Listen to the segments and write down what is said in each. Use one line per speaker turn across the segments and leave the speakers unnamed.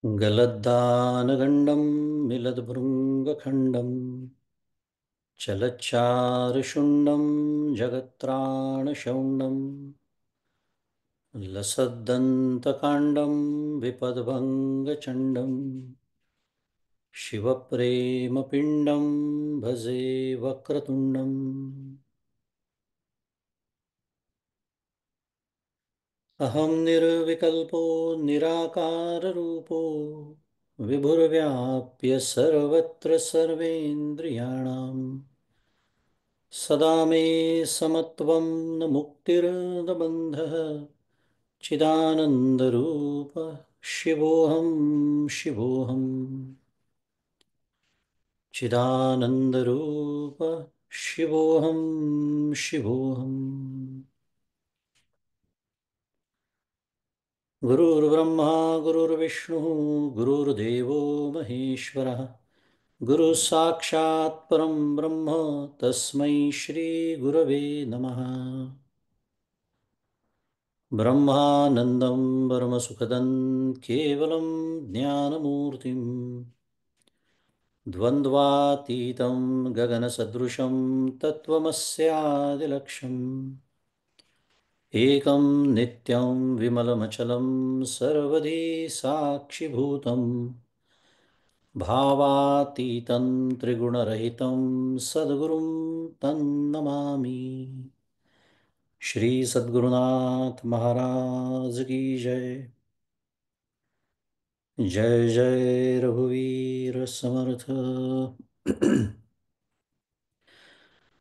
गलद्दानगण्डं मिलद्भृङ्गखण्डं चलच्चारुशुण्डं जगत्त्राणशौण्डं लसद्दन्तकाण्डं विपद्भङ्गचण्डं शिवप्रेमपिण्डं भजे वक्रतुण्डम्। अहं निर्विकल्पो निराकाररूपो विभुर्व्याप्य सर्वत्र सर्वेन्द्रियाणां सदा मे समत्वं न मुक्तिर्न बन्धः चिदानन्दरूप शिवोऽहं शिवोऽहम् चिदानन्दरूप शिवोऽहं शिवोऽहम्। गुरुर्ब्रह्मा गुरुर्विष्णुः गुरुर्देवो महेश्वरः गुरुः साक्षात् परं ब्रह्म तस्मै श्रीगुरवे नमः। ब्रह्मानन्दं परमसुखदं केवलं ज्ञानमूर्तिं द्वन्द्वातीतं गगनसदृशं तत्त्वमस्यादिलक्ष्यम् एकं नित्यं विमलमचलं सर्वधी साक्षिभूतं भावातीतं त्रिगुणरहितं सद्गुरुं तन्नमामि। श्री सद्गुरुनाथ महाराज की जय। जय जय रघुवीर समर्थ।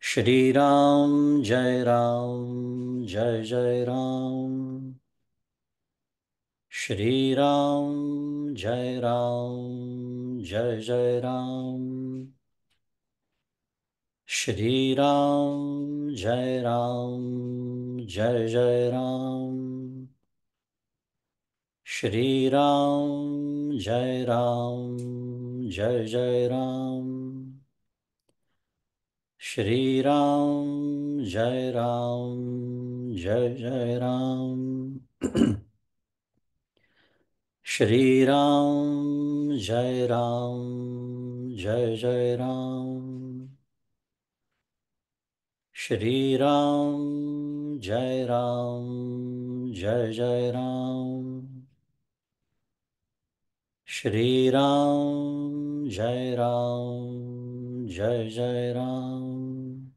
श्री राम जय राम जय जय राम। श्री राम जय राम जय जय राम। श्री राम जय राम जय जय राम। श्री राम जय राम जय जय राम। श्री राम जय राम जय जय राम। श्री राम जय राम जय जय राम। श्री राम जय राम जय जय राम। श्री राम जय राम जय जय राम।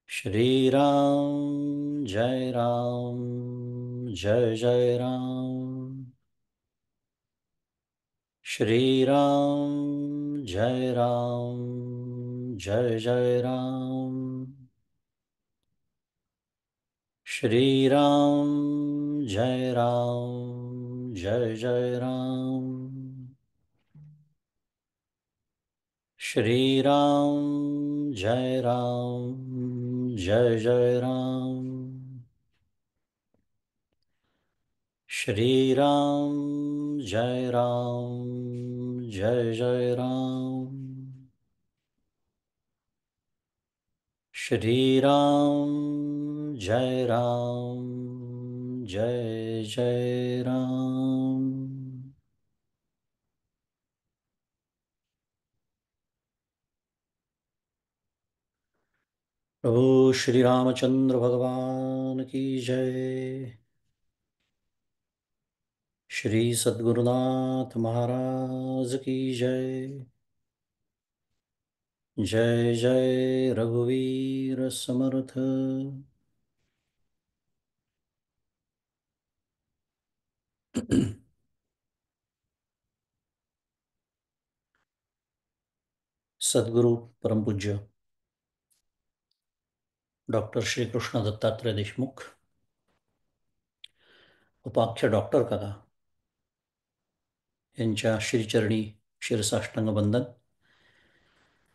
श्री राम जय राम जय जय राम। श्री राम जय राम जय जय राम। श्री राम जय राम जय जय राम। श्री राम जय राम जय जय राम। श्री राम जय राम जय जय राम। श्री राम जय राम जय जय राम। प्रभु श्री रामचंद्र भगवान की जय। श्री सद्गुरुनाथ महाराज की जय। जय जय रघुवीर समर्थ। सद्गुरु परम पूज्य डॉक्टर श्री कृष्ण दत्तात्रय देशमुख, उपाख्य डॉक्टर काका यांच्या श्रीचरणी शिरसाष्टांग वंदन।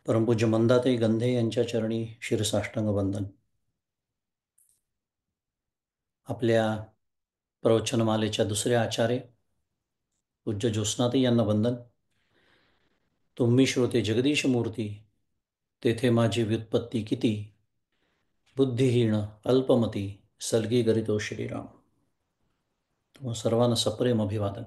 परमपूज्य मंदाताई गंधे यांच्या चरणी शिरसाष्टांग वंदन। आपल्या प्रवचनमालेच्या दुसऱ्या आचार्य पूज्य ज्योत्स्नाताई यांना वंदन। तुम्ही श्रोते जगदीश मूर्ती, तेथे माझी व्युत्पत्ती किती, बुद्धिहीन अल्पमती सलगी गरितो श्रीराम। व सर्वांना सप्रेम अभिवादन.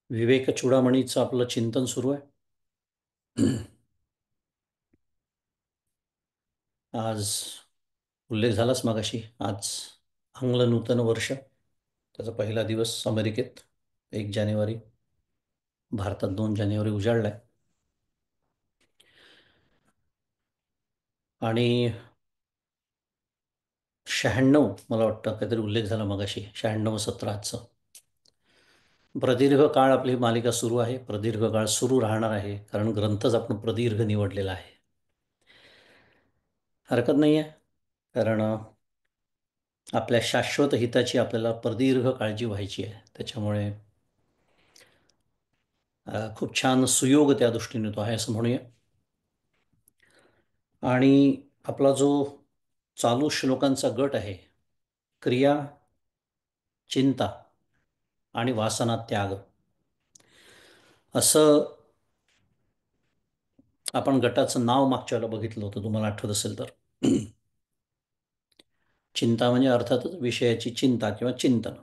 विवेक चूडामणीचं आपलं चिंतन सुरू आहे. आज उल्लेख झालाच मगाशी. आज आंग्ल नूतन वर्ष, त्याचा पहिला दिवस अमेरिकेत 1 जानेवारी, भारतात 2 जानेवारी उजाडलाय. आणि 96, मला वाटतं काहीतरी उल्लेख झाला मगाशी, 96 आजचं. प्रदीर्घ काळ आपली मालिका सुरू आहे, प्रदीर्घ काळ सुरू राहणार आहे, कारण ग्रंथच आपण प्रदीर्घ निवडलेला आहे. हरकत नाही आहे, कारण आपल्या शाश्वत हिताची आपल्याला प्रदीर्घ काळजी व्हायची आहे. त्याच्यामुळे खूप छान सुयोग त्या दृष्टीने तो आहे असं म्हणूया. आणि आपला जो चालू श्लोकांचा गट आहे, क्रिया, चिंता आणि वासना त्याग, असं आपण गटाचं नाव मागच्या वेळेला बघितलं होतं, तुम्हाला आठवत असेल तर. चिंता म्हणजे अर्थातच विषयाची चिंता किंवा चिंतन.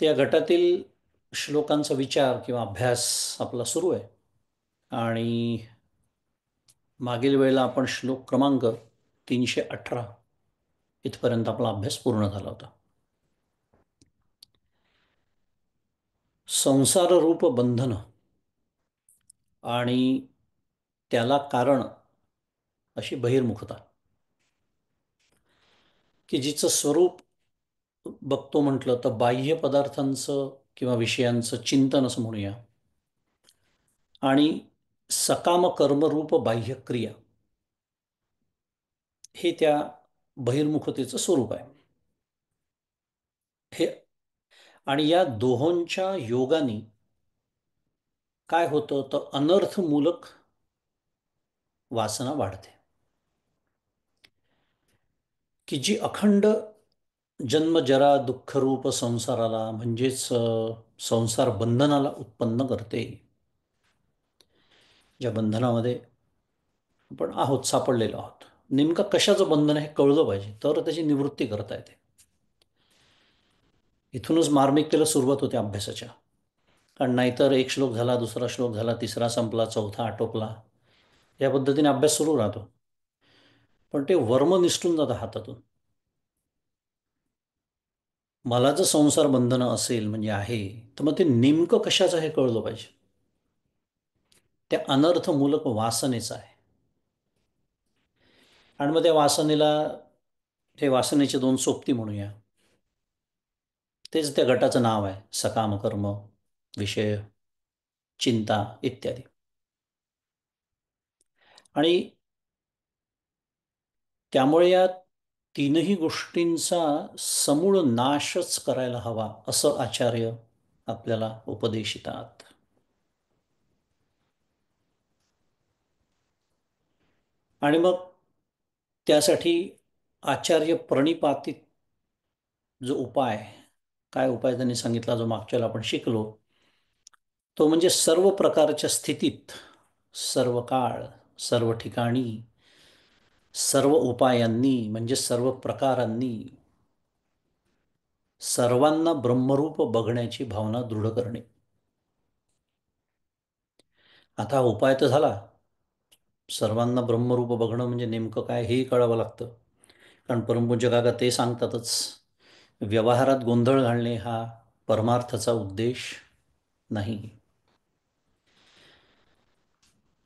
त्या गटातील श्लोकांचा विचार किंवा अभ्यास आपला सुरू आहे. आणि मागील वेळेला आपण श्लोक क्रमांक 318 इथपर्यंत आपला अभ्यास पूर्ण झाला होता. संसाररूप बंधन आणि त्याला कारण अशी बहिर्मुखता, की जिचं स्वरूप बघतो म्हटलं तर बाह्य पदार्थांचं किंवा विषयांचं चिंतन असं म्हणूया, आणि सकाम कर्मरूप बाह्य क्रिया, हे त्या बहिर्मुखतेचं स्वरूप आहे. हे आणि या दोहोंच्या योगाने काय होतं तर अनर्थमूलक वासना वाढते, की जी अखंड जन्मजरा दुःखरूप संसाराला, म्हणजेच संसार बंधनाला उत्पन्न करते. ज्या बंधनामध्ये आपण आहोत, सापडलेलो आहोत, नेमकं कशाचं बंधन आहे हे कळलं पाहिजे, तर त्याची निवृत्ती करता येते. इथूनच मार्मिकतेला सुरुवात होते अभ्यासाच्या. कारण नाहीतर एक श्लोक झाला, दुसरा श्लोक झाला, तिसरा संपला, चौथा आटोपला, या पद्धतीने अभ्यास सुरू राहतो. पण ते वर्म निसटून जातं हातातून. मला जर संसार बंधन असेल म्हणजे आहे, तर मग ते नेमकं कशाचं हे कळलं पाहिजे. त्या अनर्थमूलक वासनेचं आहे. आणि मग त्या वासनेला, ते वासनेचे दोन सोबती म्हणूया, तेच त्या गटाचं नाव आहे, सकाम कर्म, विषय, चिंता इत्यादी. आणि त्यामुळे या तीनही गोष्टींचा समूळ नाशच करायला हवा असं आचार्य आपल्याला उपदेशितात. आणि मग त्यासाठी आचार्य प्रणिपातित जो उपाय, काय उपाय त्यांनी सांगितला, जो मागच्याला आपण शिकलो, तो म्हणजे सर्व प्रकारच्या स्थितीत, सर्व काळ, सर्व ठिकाणी, सर्व उपायांनी, म्हणजे सर्व प्रकारांनी सर्वांना ब्रह्मरूप बघण्याची भावना दृढ करणे. आता हा उपाय तर झाला, सर्वांना ब्रह्मरूप बघणं म्हणजे नेमकं काय हेही कळावं लागतं. कारण परमपूज्य काका ते सांगतातच, व्यवहारात गोंधळ घालणे हा परमार्थाचा उद्देश नाही.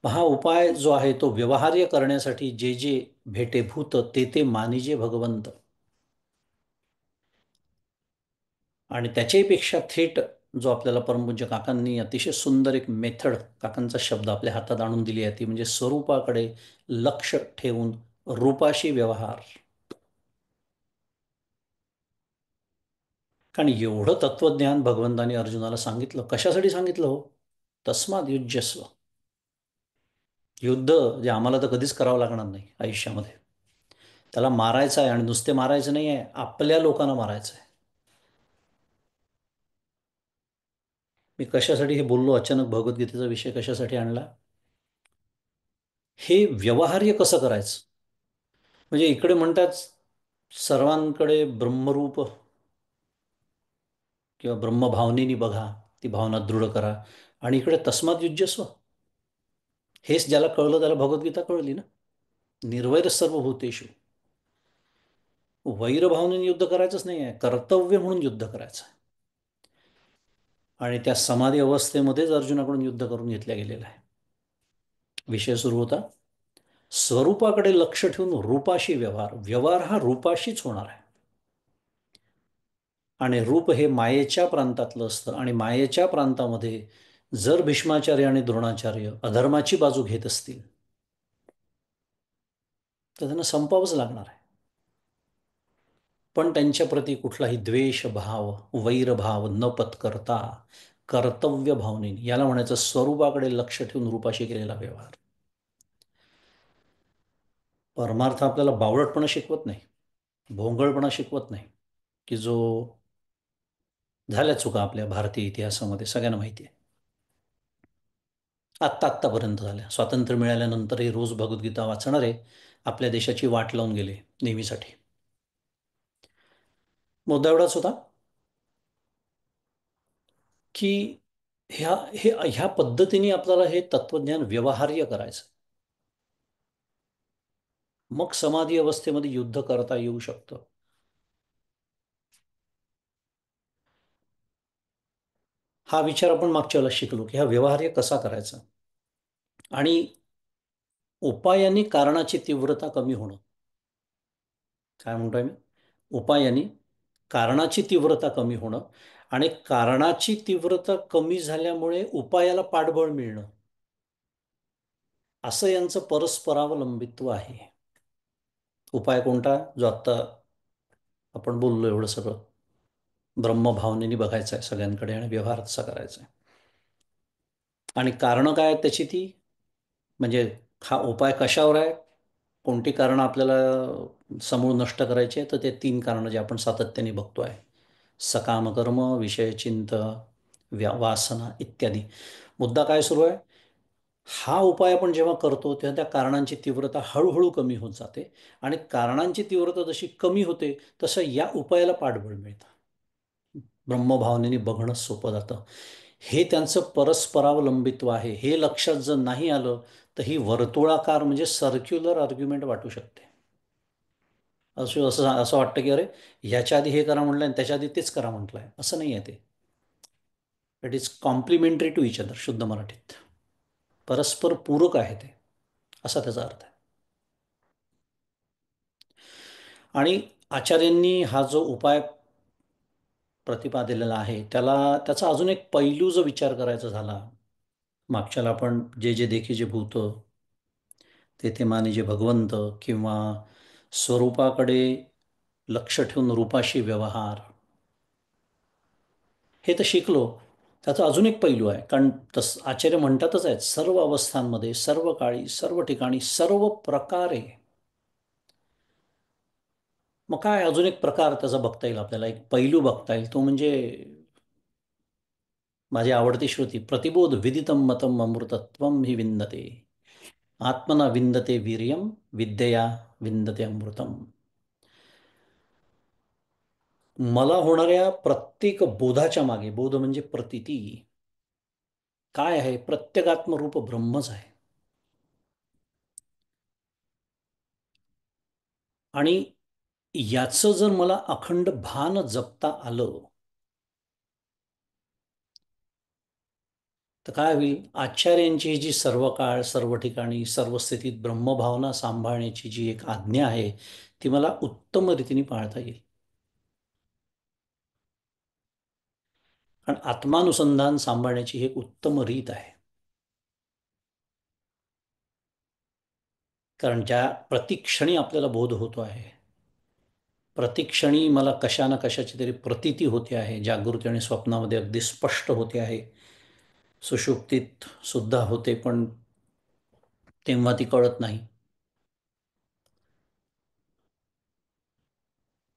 हा उपाय जो आहे तो व्यवहार्य करण्यासाठी जे जे भेटेभूत ते ते मानिजे भगवंत. आणि त्याच्याहीपेक्षा थेट जो आपल्याला परमपूज्य काकांनी अतिशय सुंदर एक मेथड, काकांचा शब्द आपल्या हातात आणून दिली आहे, ती म्हणजे स्वरूपाकडे लक्ष ठेवून रूपाशी व्यवहार. कारण एवढं तत्वज्ञान भगवंतानी अर्जुनाला सांगितलं, कशासाठी सांगितलं हो? तस्माद युज्यस्व. युद्ध जे आम्हाला तर कधीच करावं लागणार नाही आयुष्यामध्ये, त्याला मारायचं आहे. आणि नुसते मारायचं नाही आहे, आपल्या लोकांना मारायचं आहे. मी कशासाठी हे बोललो, अचानक भगवद्गीतेचा विषय कशासाठी आणला? हे व्यवहार्य कसं करायचं, म्हणजे इकडे म्हणतात सर्वांकडे ब्रह्मरूप किंवा ब्रह्मभावनेनी बघा, ती भावना दृढ करा. आणि इकडे तस्मात् युज्यस्व, हेच ज्याला कळलं त्याला भगवद्गीता कळली ना. निर्वैर सर्वभूतेषु. वैरभावनेने युद्ध करायचंच नाही आहे, कर्तव्य म्हणून युद्ध करायचं आहे. आणि त्या समाधी अवस्थेमध्येच अर्जुनाकडून युद्ध करून घेतल्या गेलेलं आहे. विषय सुरू होता, स्वरूपाकडे लक्ष ठेवून रूपाशी व्यवहार. व्यवहार हा रूपाशीच होणार आहे. आणि रूप हे मायेच्या प्रांतातलं असतं. आणि मायेच्या प्रांतामध्ये जर भीष्माचार्य आणि द्रोणाचार्य अधर्माची बाजू घेत असतील तर त्यांना संपावंच लागणार आहे. पण त्यांच्याप्रती कुठलाही द्वेषभाव, वैरभाव न पत्करता कर्तव्य भावनेने, याला म्हणायचं स्वरूपाकडे लक्ष ठेवून रूपाशी केलेला व्यवहार. परमार्थ आपल्याला बावळटपणा शिकवत नाही, भोंगळपणा शिकवत नाही, की जो झाल्या चुका आपल्या भारतीय इतिहासामध्ये सगळ्यांना माहिती आहे. आत्तापर्यंत झाल्या. स्वातंत्र्य मिळाल्यानंतरही रोज भगवद्गीता वाचणारे आपल्या देशाची वाट लावून गेले नेहमीसाठी. मुद्दा एवढाच होता की ह्या पद्धतीने आपल्याला हे तत्वज्ञान व्यवहार्य करायचं. मग समाधी अवस्थेमध्ये युद्ध करता येऊ शकतं. हा विचार आपण मागच्या वेळेला शिकलो की हा व्यवहार्य कसा करायचा. आणि उपायाने कारणाची तीव्रता कमी होणं. काय म्हणतोय मी? उपायाने कारणाची तीव्रता कमी होणं आणि कारणाची तीव्रता कमी झाल्यामुळे उपायाला पाठबळ मिळणं, असं यांचं परस्परावलंबित्व आहे. उपाय कोणता? जो आत्ता आपण बोललो एवढं सगळं, ब्रह्मभावनेने बघायचं आहे सगळ्यांकडे आणि व्यवहार तसा करायचा आहे. आणि कारणं काय आहेत त्याची? ती म्हणजे हा उपाय कशावर आहे, कोणती कारणं आपल्याला समूळ नष्ट करायची आहे, तर ते 3 कारणं जे आपण सातत्याने बघतो आहे: सकाम कर्म, विषयचिंत, वासना इत्यादी. मुद्दा काय सुरू आहे? हा उपाय आपण जेव्हा करतो तेव्हा त्या कारणांची तीव्रता हळूहळू कमी होत जाते. आणि कारणांची तीव्रता जशी कमी होते तसं या उपायाला पाठबळ मिळतं. ब्रह्मभावनेने बघणं सोपं जातं. हे त्यांचं परस्परावलंबित्व आहे. हे लक्षात जर नाही आलं तर ही वर्तुळाकार म्हणजे सर्क्युलर आर्ग्युमेंट वाटू शकते. असं असं असं वाटतं की अरे, ह्याच्या आधी हे करा म्हटलं आणि त्याच्या आधी तेच करा म्हटलं आहे. असं नाही आहे ते. It is complementary to each other, शुद्ध मराठीत. परस्पर पूरक आहे ते, असा त्याचा अर्थ आहे. आणि आचार्यांनी हा जो उपाय प्रतिपादिलेला आहे त्याचा अजून एक पैलू जो विचार करायचा झाला, मागच्याला आपण जे जे देखी जे भूत तेथे माने जे भगवंत, किंवा स्वरूपाकडे लक्ष ठेवून रूपाशी व्यवहार, हे तर शिकलो. त्याचा अजून एक पैलू आहे. कारण आचार्य म्हणतातच आहेत, सर्व अवस्थांमध्ये, सर्व काळी, सर्व ठिकाणी, सर्व प्रकारे. मग काय अजून एक प्रकार त्याचा बघता येईल आपल्याला, एक पैलू बघता येईल, तो म्हणजे माझी आवडती श्रुती, प्रतिबोध विदितम मतम अमृतत्वम हि विंदते, आत्मना विंदते वीर्यम, विद्यया विंदते अमृतम. मला होणाऱ्या प्रत्येक बोधाच्या मागे, बोध म्हणजे प्रतीती, काय आहे? प्रत्येगात्मरूप ब्रह्मच आहे. आणि याचं जर मला अखंड भान जपता आलं तर काय होईल? आचार्यांची ही जी सर्व काळ, सर्व ठिकाणी, सर्व स्थितीत ब्रह्मभावना सांभाळण्याची जी एक आज्ञा आहे ती मला उत्तम रीतीने पाळता येईल. कारण आत्मानुसंधान सांभाळण्याची ही एक उत्तम रीत आहे. कारण ज्या प्रतिक्षणी आपल्याला बोध होतो आहे, प्रतिक्षणी मला कशा ना कशाची तरी प्रतीती होते आहे, जागृती आणि स्वप्नामध्ये अगदी स्पष्ट होते आहे, सुषुप्तीत सुद्धा होते, पण तेव्हा ती कळत नाही.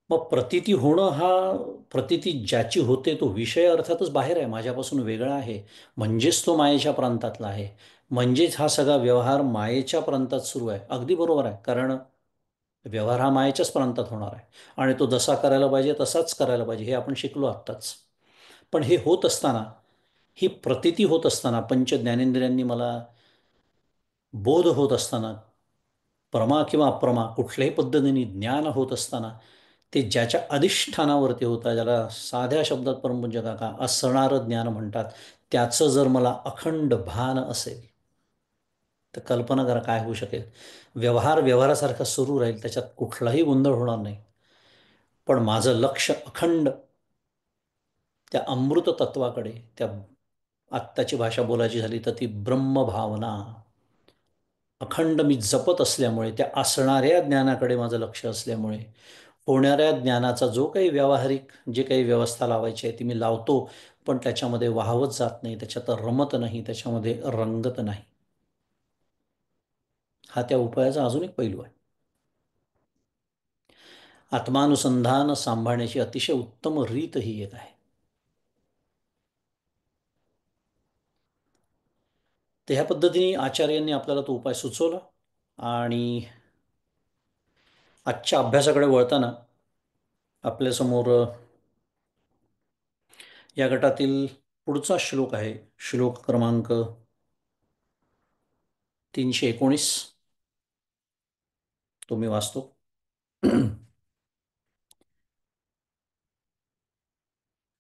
मग प्रतीती होणं, हा प्रतीती ज्याची होते तो विषय अर्थातच बाहेर आहे, माझ्यापासून वेगळा आहे, म्हणजेच तो मायेच्या प्रांतातला आहे, म्हणजेच हा सगळा व्यवहार मायेच्या प्रांतात सुरू आहे. अगदी बरोबर आहे. कारण व्यवहार हा मायेच्याच प्रांतात होणार आहे आणि तो जसा करायला पाहिजे तसाच करायला पाहिजे हे आपण शिकलो आत्ताच. पण हे होत असताना, ही प्रतीती होत असताना, पंच ज्ञानेंद्रियांनी मला बोध होत असताना, प्रमा किंवा अप्रमा कुठल्याही पद्धतीने ज्ञान होत असताना, ते ज्याच्या अधिष्ठानावरती होतं, ज्याला साध्या शब्दात परमपूज्य काका असणारं ज्ञान म्हणतात, त्याचं जर मला अखंड भान असेल, तर कल्पना करा काय होऊ शकेल. व्यवहार व्यवहारासारखा सुरू राहील, त्याच्यात कुठलाही गोंधळ होणार नाही. पण माझं लक्ष अखंड त्या अमृत तत्वाकडे, त्या आत्ताची भाषा बोलायची झाली तर ती ब्रह्मभावना अखंड मी जपत असल्यामुळे, त्या असणाऱ्या ज्ञानाकडे माझं लक्ष असल्यामुळे, होणाऱ्या ज्ञानाचा जो काही व्यावहारिक जे काही व्यवस्था लावायची आहे ती मी लावतो, पण त्याच्यामध्ये वाहवत जात नाही, त्याच्यात रमत नाही, त्याच्यामध्ये रंगत नाही. हा त्या उपायाचा अजून एक पैलू आहे. आत्मानुसंधान सांभाळण्याची अतिशय उत्तम रीत ही एक आहे. तर ह्या पद्धतीने आचार्यांनी आपल्याला तो उपाय सुचवला. आणि आजच्या अभ्यासाकडे वळताना आपल्यासमोर या गटातील पुढचा श्लोक आहे, श्लोक क्रमांक 319. तो मी वाचतो.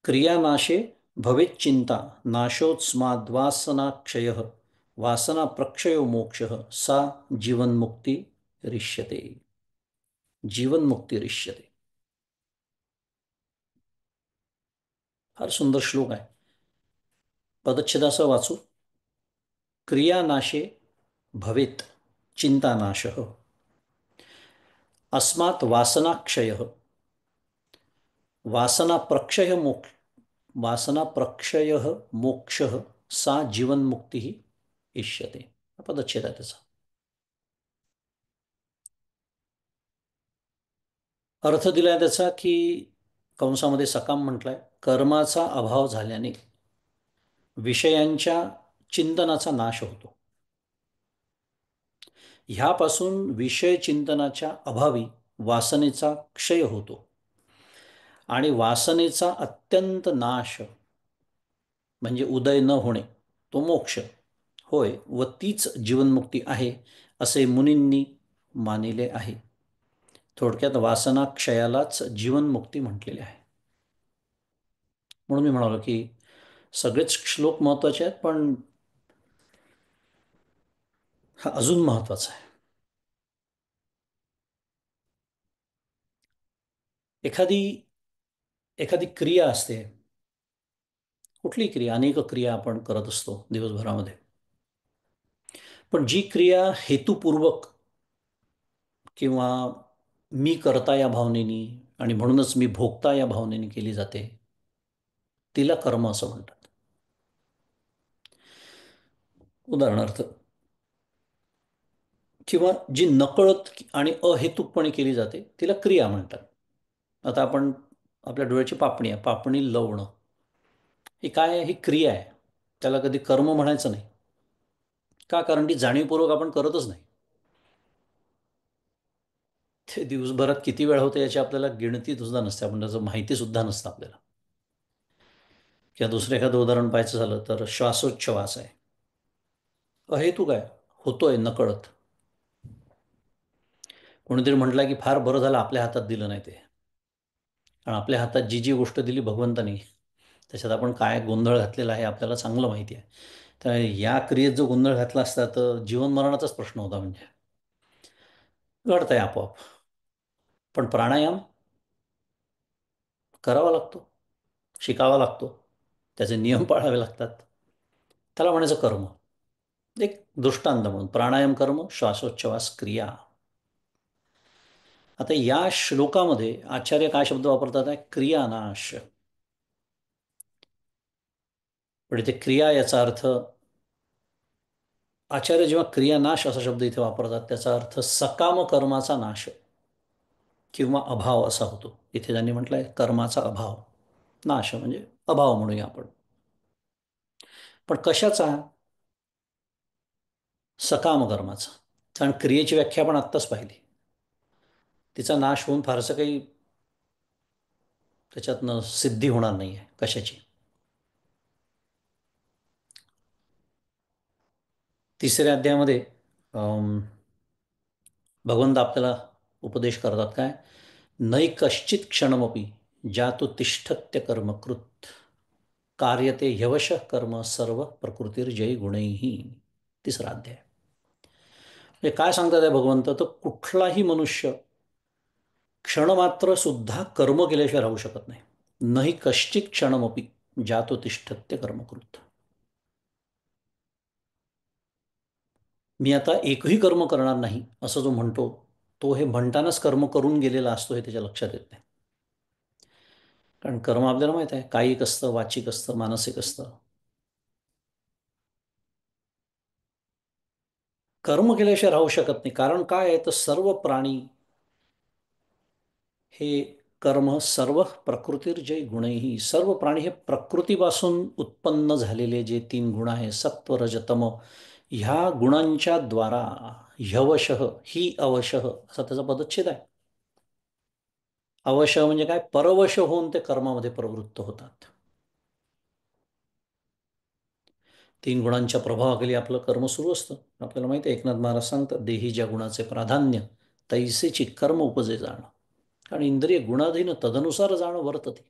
क्रियानाशे भवेच्चिंता नाशोत्स्माद्वासनाक्षयः वासनाप्रक्षयो मोक्षः सा जीवन्मुक्तिरिष्यते. जीवन्मुक्तिरिष्यते. फार सुंदर श्लोक आहे. पदच्छेदासह वाचू. क्रियानाशे भवेत चिंतानाशः अस्मात् वासनाक्षयः वासनाप्रक्षय मोक्ष वासनाप्रक्षयः मोक्षः सा जीवन्मुक्तिः इष्यते. हा पदच्छेद आहे त्याचा. अर्थ दिलाय त्याचा की कंसामध्ये सकाम म्हटलाय, कर्माचा अभाव झाल्याने विषयांच्या चिंतनाचा नाश होतो. ह्यापासून विषय चिंतनाच्या अभावी वासनेचा क्षय होतो आणि वासनेचा अत्यंत नाश म्हणजे उदय न होणे, तो मोक्ष होय व तीच जीवनमुक्ती आहे असे मुनींनी मानिले आहे. थोडक्यात वासना क्षयालाच जीवनमुक्ती म्हटलेले आहे. म्हणून मी म्हणालो की सगळेच श्लोक महत्वाचे आहेत, पण हा अजून महत्वाचा आहे. एखादी एखादी क्रिया असते, कुठली क्रिया, अनेक क्रिया आपण करत असतो दिवसभरामध्ये, पण जी क्रिया हेतुपूर्वक किंवा मी करता या भावनेनी आणि म्हणूनच मी भोगता या भावनेने केली जाते, तिला कर्म असं म्हणतात. उदाहरणार्थ, किंवा जी नकळत आणि अहेतुकपणे केली जाते तिला क्रिया म्हणतात. आता आपण आपल्या डोळ्याची पापणी आहे, पापणी लवणं, ही काय आहे? ही क्रिया आहे. त्याला कधी कर्म म्हणायचं नाही. का? कारण ती जाणीवपूर्वक आपण करतच नाही. ते दिवसभरात किती वेळा होते याची आपल्याला गिणती सुद्धा नसते, आपण त्याचं माहिती सुद्धा नसतं आपल्याला. किंवा दुसरं एखादं उदाहरण पाहायचं झालं तर श्वासोच्छवास आहे, अहेतुक आहे, होतोय नकळत. कोणीतरी म्हटलं की फार बरं झालं आपल्या हातात दिलं नाही ते, कारण आपल्या हातात जी जी गोष्ट दिली भगवंतानी, त्याच्यात आपण काय गोंधळ घातलेला आहे आपल्याला चांगलं माहिती आहे. तर या क्रियेत जो गोंधळ घातला असता तर जीवन मरणाचाच प्रश्न होता. म्हणजे घडतंय आपोआप. पण प्राणायाम करावा लागतो, शिकावा लागतो, त्याचे नियम पाळावे लागतात. त्याला म्हणायचं कर्म. एक दृष्टांत म्हणून प्राणायाम कर्म, श्वासोच्छवास क्रिया. आता या श्लोकामध्ये आचार्य काय शब्द वापरतात आहे? क्रियानाश. पण इथे क्रिया याचा अर्थ, आचार्य जेव्हा क्रियानाश असा शब्द इथे वापरतात त्याचा अर्थ सकाम कर्माचा नाश किंवा अभाव असा होतो. इथे त्यांनी म्हटलंय कर्माचा अभाव, नाश म्हणजे अभाव म्हणूया आपण. पण कशाचा? सकाम कर्माचा. कारण क्रियेची व्याख्या आपण आत्ताच पाहिली. तिचा नाश होऊन फारसं काही त्याच्यातनं सिद्धी होणार नाही आहे कशाची. तिसऱ्या अध्यायामध्ये भगवंत आपल्याला उपदेश करतात काय, नैकश्चित क्षणमपि जातु तिष्ठत्य कर्मकृत कार्यते ह्यवशः कर्म सर्व प्रकृतीर्जय गुणैही. तिसरा अध्याय. हे काय सांगतात आहे भगवंत, तर कुठलाही मनुष्य क्षणमात्र सुद्धा कर्म केल्याशिवाय राहू शकत नाही. नाही कश्चित क्षणमपि जातो तिष्ठत्य कर्मकृत. मी आता एकही कर्म करणार नाही असं जो म्हणतो, तो हे म्हणतानाच कर्म करून गेलेला असतो हे त्याच्या लक्षात येत नाही. कारण कर्म आपल्याला माहित आहे, कायिक असतं, वाचिक असतं, मानसिक असतं. कर्म केल्याशिवाय राहू शकत नाही. कारण काय आहे, तर सर्व प्राणी हे कर्म सर्व प्रकृतीर्जय गुणही, सर्व प्राणी हे प्रकृतीपासून उत्पन्न झालेले जे तीन गुण आहे, सत्व रज तम, ह्या गुणांच्या द्वारा ह्यवशः ही अवशः असा त्याचा पदच्छेद आहे. अवशः म्हणजे काय, परवश होऊन ते कर्मामध्ये प्रवृत्त होतात. तीन गुणांच्या प्रभावाखाली आपलं कर्म सुरू असतं. आपल्याला माहिती आहे, एकनाथ महाराज सांगतात, देही ज्या गुणाचे प्राधान्य तैसेची कर्म उपजे जाणं. कारण इंद्रिय गुणाधीन तदनुसार जाणं वर्तते.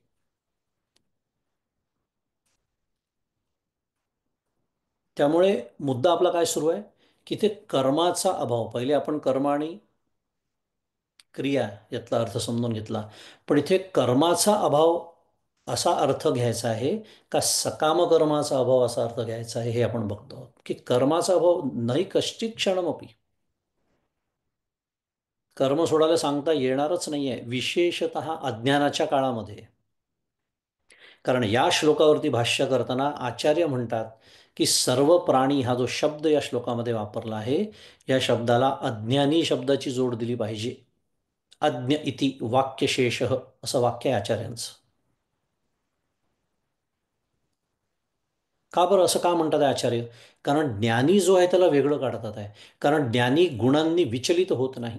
त्यामुळे मुद्दा आपला काय सुरू आहे, की ते कर्माचा अभाव. पहिले आपण कर्म आणि क्रिया यातला अर्थ समजून घेतला, पण इथे कर्माचा अभाव असा अर्थ घ्यायचा आहे का सकाम कर्माचा अभाव असा अर्थ घ्यायचा आहे, हे आपण बघतो आहोत. की कर्माचा अभाव नाही कश्चित क्षणमपी, कर्म सोडायला सांगता येणारच नाही आहे, विशेषतः अज्ञानाच्या काळामध्ये. कारण या श्लोकावरती भाष्य करताना आचार्य म्हणतात की सर्व प्राणी हा जो शब्द या श्लोकामध्ये वापरला आहे, या शब्दाला अज्ञानी शब्दाची जोड दिली पाहिजे. अज्ञ इति वाक्यशेष असं वाक्य आहे आचार्यांचं. का बरं असं का म्हणतात आहे आचार्य? कारण ज्ञानी जो आहे त्याला वेगळं काढतात आहे. कारण ज्ञानी गुणांनी विचलित होत नाही.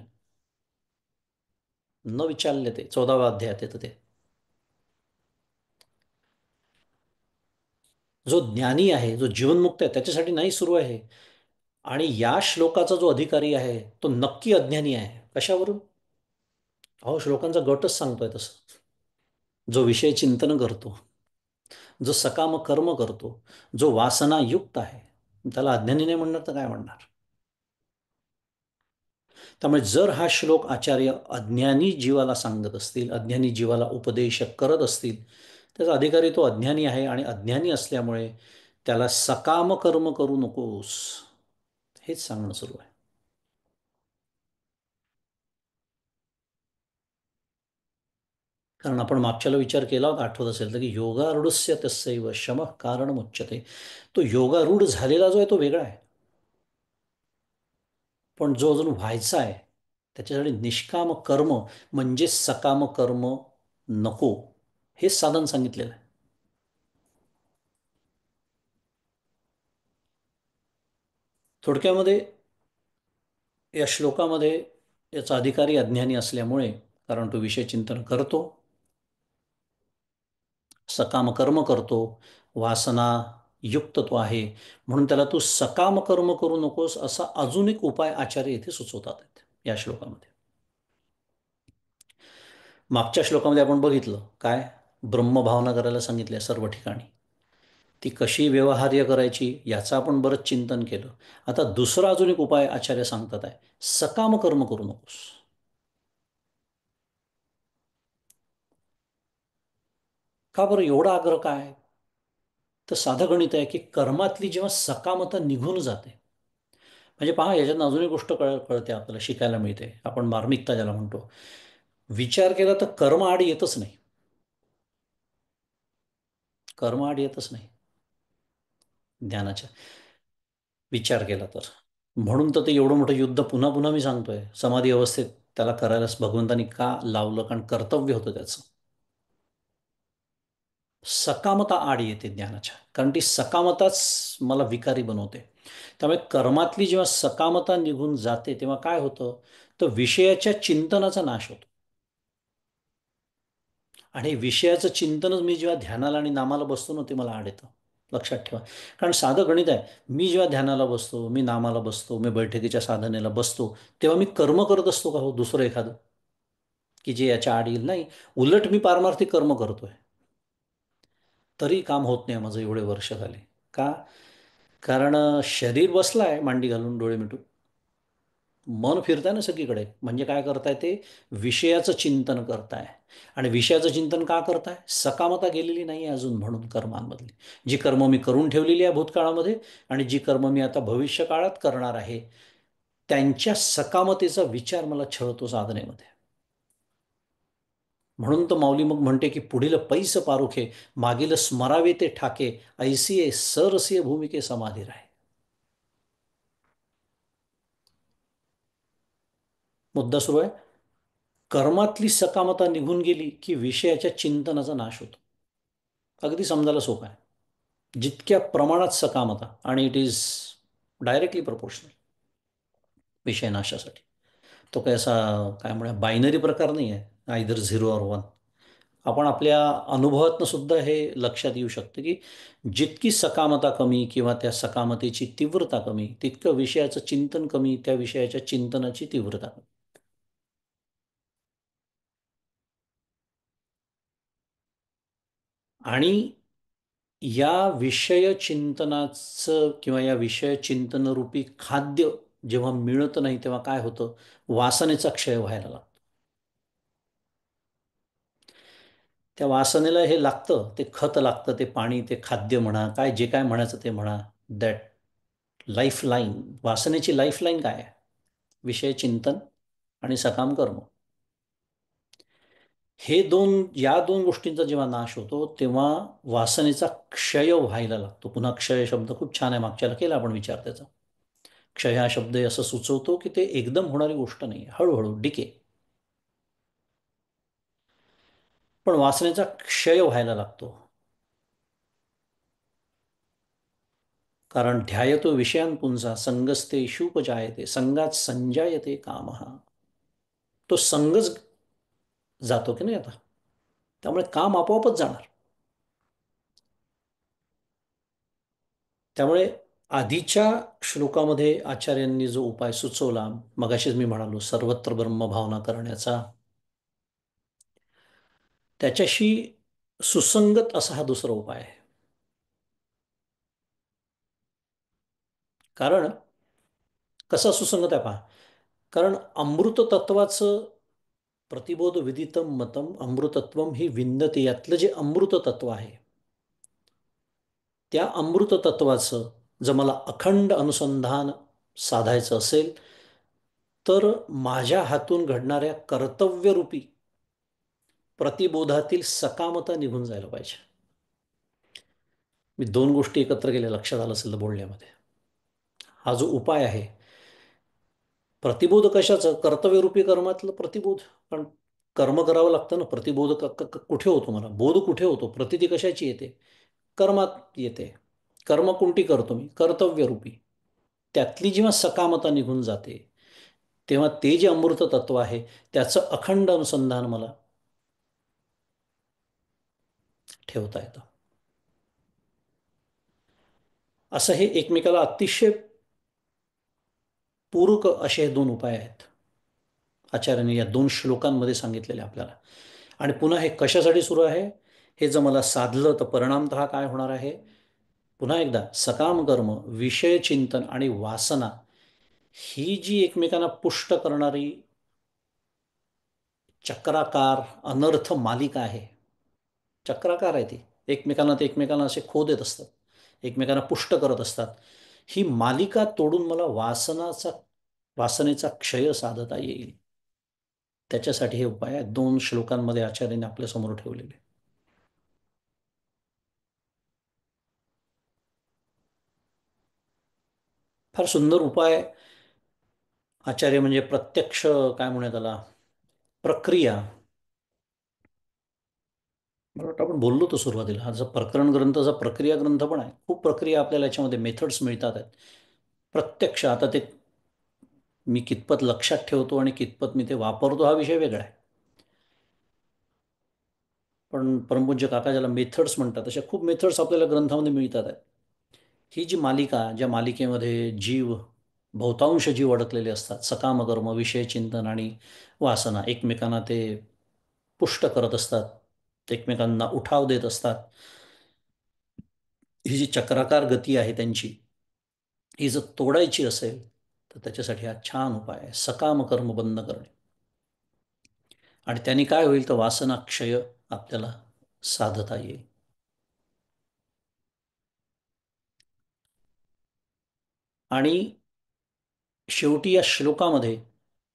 न विचारले ते 14व्या अध्यायात येतं ते. जो ज्ञानी आहे, जो जीवनमुक्त आहे, त्याच्यासाठी नाही सुरू आहे. आणि या श्लोकाचा जो अधिकारी आहे तो नक्की अज्ञानी आहे. कशावरून? अहो, श्लोकांचा गटच सांगतोय तसं. जो विषय चिंतन करतो, जो सकाम कर्म करतो, जो वासनायुक्त आहे, त्याला अज्ञानी नाही म्हणणार तर काय म्हणणार? त्यामुळे जर हा श्लोक आचार्य अज्ञानी जीवाला सांगत असतील, अज्ञानी जीवाला उपदेश करत असतील, त्याचा अधिकारी तो अज्ञानी आहे. आणि अज्ञानी असल्यामुळे त्याला सकाम कर्म करू नकोस हेच सांगणं सुरू आहे. कारण आपण मागच्याला विचार केला होता, आठवत असेल तर, की योगारूढस्य तस्यैव शमः कारणमुच्यते. तो योगारूढ झालेला जो आहे तो वेगळा आहे, पण जो अजून व्हायचा आहे त्याच्यासाठी निष्काम कर्म म्हणजे सकाम कर्म नको, हेच साधन सांगितलेलं आहे. थोडक्यामध्ये या श्लोकामध्ये याचा अधिकारी अज्ञानी असल्यामुळे, कारण तो विषय चिंतन करतो, सकाम कर्म करतो, वासना युक्त तो आहे, म्हणून त्याला तू सकाम कर्म करू नकोस असा अजून एक उपाय आचार्य येथे सुचवतात आहेत या श्लोकामध्ये. मागच्या श्लोकामध्ये आपण बघितलं काय, ब्रह्मभावना करायला सांगितल्या सर्व ठिकाणी. ती कशी व्यवहार्य करायची याचं आपण बरंच चिंतन केलं. आता दुसरा अजून एक उपाय आचार्य सांगतात आहे, सकाम कर्म करू नकोस. का बरं एवढा आग्रह काय? तर साधं गणित आहे की कर्मातली जेव्हा सकामता निघून जाते, म्हणजे पहा, याच्यातनं अजून एक गोष्ट कळते आपल्याला, शिकायला मिळते. आपण मार्मिकता ज्याला म्हणतो, विचार केला तर कर्म आड येतच नाही. कर्म आड येतच नाही ज्ञानाच्या, विचार केला तर. म्हणून तर ते एवढं मोठं युद्ध पुन्हा पुन्हा मी सांगतोय, समाधी अवस्थेत त्याला करायलाच भगवंतानी का लावलं? कारण कर्तव्य होतं त्याचं. सकामता आड येते ज्ञानाच्या, कारण ती सकामताच मला विकारी बनवते. त्यामुळे कर्मातली जेव्हा सकामता निघून जाते तेव्हा काय होतं, तर विषयाच्या चिंतनाचा नाश होतो. आणि विषयाचं चिंतनच मी जेव्हा ध्यानाला आणि नामाला बसतो ना, ते मला आड येतं. लक्षात ठेवा. कारण साधं गणित आहे. मी जेव्हा ध्यानाला बसतो, मी नामाला बसतो, मी बैठकीच्या साधनेला बसतो, तेव्हा मी कर्म करत असतो का हो दुसरं एखादं, की जे याच्या आड येईल? नाही. उलट मी पारमार्थिक कर्म करतोय. तरी काम होत नाही माझं एवढे वर्ष झाले. का? कारण शरीर बसलाय मांडी घालून डोळे मिटून, मन फिरताय ना सगळीकडे. म्हणजे काय करताय ते? विषयाचं चिंतन करताय. आणि विषयाचं चिंतन का करताय? सकामता गेलेली नाही अजून म्हणून कर्मांमधली. जी कर्म मी करून ठेवलेली आहे भूतकाळामध्ये आणि जी कर्म मी आता भविष्य काळात करणार आहे, त्यांच्या सकामतेचा विचार मला छळतो साधनेमध्ये. म्हणून तर माऊली मग म्हणते की पुढील पैस पारुखे, मागील स्मरावे ते ठाके, ऐसिये सरसिये भूमिके समाधी राहे. मुद्दा सुरू आहे. कर्मातली सकामता निघून गेली की विषयाच्या चिंतनाचा नाश होतो. अगदी समजायला सोपं आहे. जितक्या प्रमाणात सकामता, आणि इट इज डायरेक्टली प्रपोर्शनल विषय नाशासाठी. तो काही असा काय म्हणूया बायनरी प्रकार नाही आहे, आयदर झिरो ऑर वन. आपण आपल्या अनुभवातनं सुद्धा हे लक्षात येऊ शकतं की जितकी सकामता कमी किंवा त्या सकामतेची तीव्रता कमी, तितकं विषयाचं चिंतन कमी, त्या विषयाच्या चिंतनाची तीव्रता कमी. आणि या विषय चिंतनाचं किंवा या विषय चिंतनरूपी खाद्य जेव्हा मिळत नाही तेव्हा काय होतं? वासनेचा क्षय व्हायला लागतो. त्या वासनेला हे लागतं, ते खत लागतं, ते पाणी, ते खाद्य म्हणा, काय जे काय म्हणायचं ते म्हणा. दॅट लाईफ लाईन, वासनेची लाईफ लाईन काय आहे? विषय चिंतन आणि सकाम कर्म. हे दोन, या दोन गोष्टींचा जेव्हा नाश होतो तेव्हा वासनेचा क्षय व्हायला लागतो. पुन्हा क्षय शब्द खूप छान आहे, मागच्याला केला आपण विचार त्याचा. क्षय हा शब्द असं सुचवतो की ते एकदम होणारी गोष्ट नाही, हळूहळू डिके. पण वासनेचा क्षय व्हायला लागतो. कारण ध्यायतो विषयान पुंसा संगस्ते शुपजायते संगात संजायते कामहा. तो संगच जातो की नाही आता. त्यामुळे काम आपोआपच जाणार. त्यामुळे आधीच्या श्लोकामध्ये आचार्यांनी जो उपाय सुचवला, मगाशीच मी म्हणालो सर्वत्र ब्रह्मभावना करण्याचा, त्याच्याशी सुसंगत असा हा दुसरा उपाय आहे. कारण कसा सुसंगत आहे पहा. कारण अमृत तत्वाचं प्रतिबोध विदितम मतम अमृतत्वम ही विंदते, यातलं जे अमृत तत्व आहे, त्या अमृत तत्वाचं जर मला अखंड अनुसंधान साधायचं असेल, तर माझ्या हातून घडणाऱ्या कर्तव्यरूपी प्रतिबोधातील सकामता निघून जायला पाहिजे. मी दोन गोष्टी एकत्र केल्या, लक्षात आलं असेल बोलण्यामध्ये. हा जो उपाय आहे, प्रतिबोध कशाचं? कर्तव्यरूपी कर्मातलं प्रतिबोध. पण कर्म करावं लागतं ना. प्रतिबोध कुठे होतो? मला बोध कुठे होतो? प्रतिती कशाची येते? कर्मात येते. कर्म कोणती करतो मी? कर्तव्यरूपी. त्यातली जेव्हा सकामता निघून जाते तेव्हा ते जे अमृत तत्व आहे त्याचं अखंड अनुसंधान मला ठेवता येतं. असं हे एकमेकाला अतिशय पूरक असे हे दोन उपाय आहेत आचार्यांनी या दोन श्लोकांमध्ये सांगितलेले आपल्याला. आणि पुन्हा हे कशासाठी सुरू आहे? हे जर मला साधलं तर परिणामतः काय होणार आहे? पुन्हा एकदा, सकाम कर्म, विषय चिंतन आणि वासना ही जी एकमेकांना पुष्ट करणारी चक्राकार अनर्थ मालिका आहे, चक्राकार आहे ती, एकमेकांना ते एकमेकांना असे खो देत असतात, एकमेकांना पुष्ट करत असतात. ही मालिका तोडून मला वासनेचा क्षय साधता येईल. त्याच्यासाठी हे उपाय आहेत दोन श्लोकांमध्ये आचार्याने आपल्यासमोर ठेवलेले. फार सुंदर उपाय. आचार्य म्हणजे प्रत्यक्ष काय म्हणूया त्याला, प्रक्रिया. मला वाटतं आपण बोललो तो सुरुवातीला, हा जो प्रकरण ग्रंथाचा प्रक्रिया ग्रंथ पण आहे. खूप प्रक्रिया आपल्याला याच्यामध्ये मेथड्स मिळतात आहेत. प्रत्यक्ष आता ते मी कितपत लक्षात ठेवतो आणि कितपत मी ते वापरतो हा विषय वेगळा आहे. पण परमपूज्य काका ज्याला मेथड्स म्हणतात अशा खूप मेथड्स आपल्याला ग्रंथामध्ये मिळतात आहेत. ही जी मालिका, ज्या मालिकेमध्ये बहुतांश जीव अडकलेले असतात, सकाम कर्म, विषय चिंतन आणि वासना एकमेकांना ते पुष्ट करत असतात, एकमेकांना उठाव देत असतात. ही जी चक्राकार गती आहे त्यांची, ही जर तोडायची असेल तर त्याच्यासाठी हा छान उपाय आहे, सकाम कर्म बंद करणे. आणि त्यांनी काय होईल तर वासना क्षय आपल्याला साधता येईल. आणि शेवटी या श्लोकामध्ये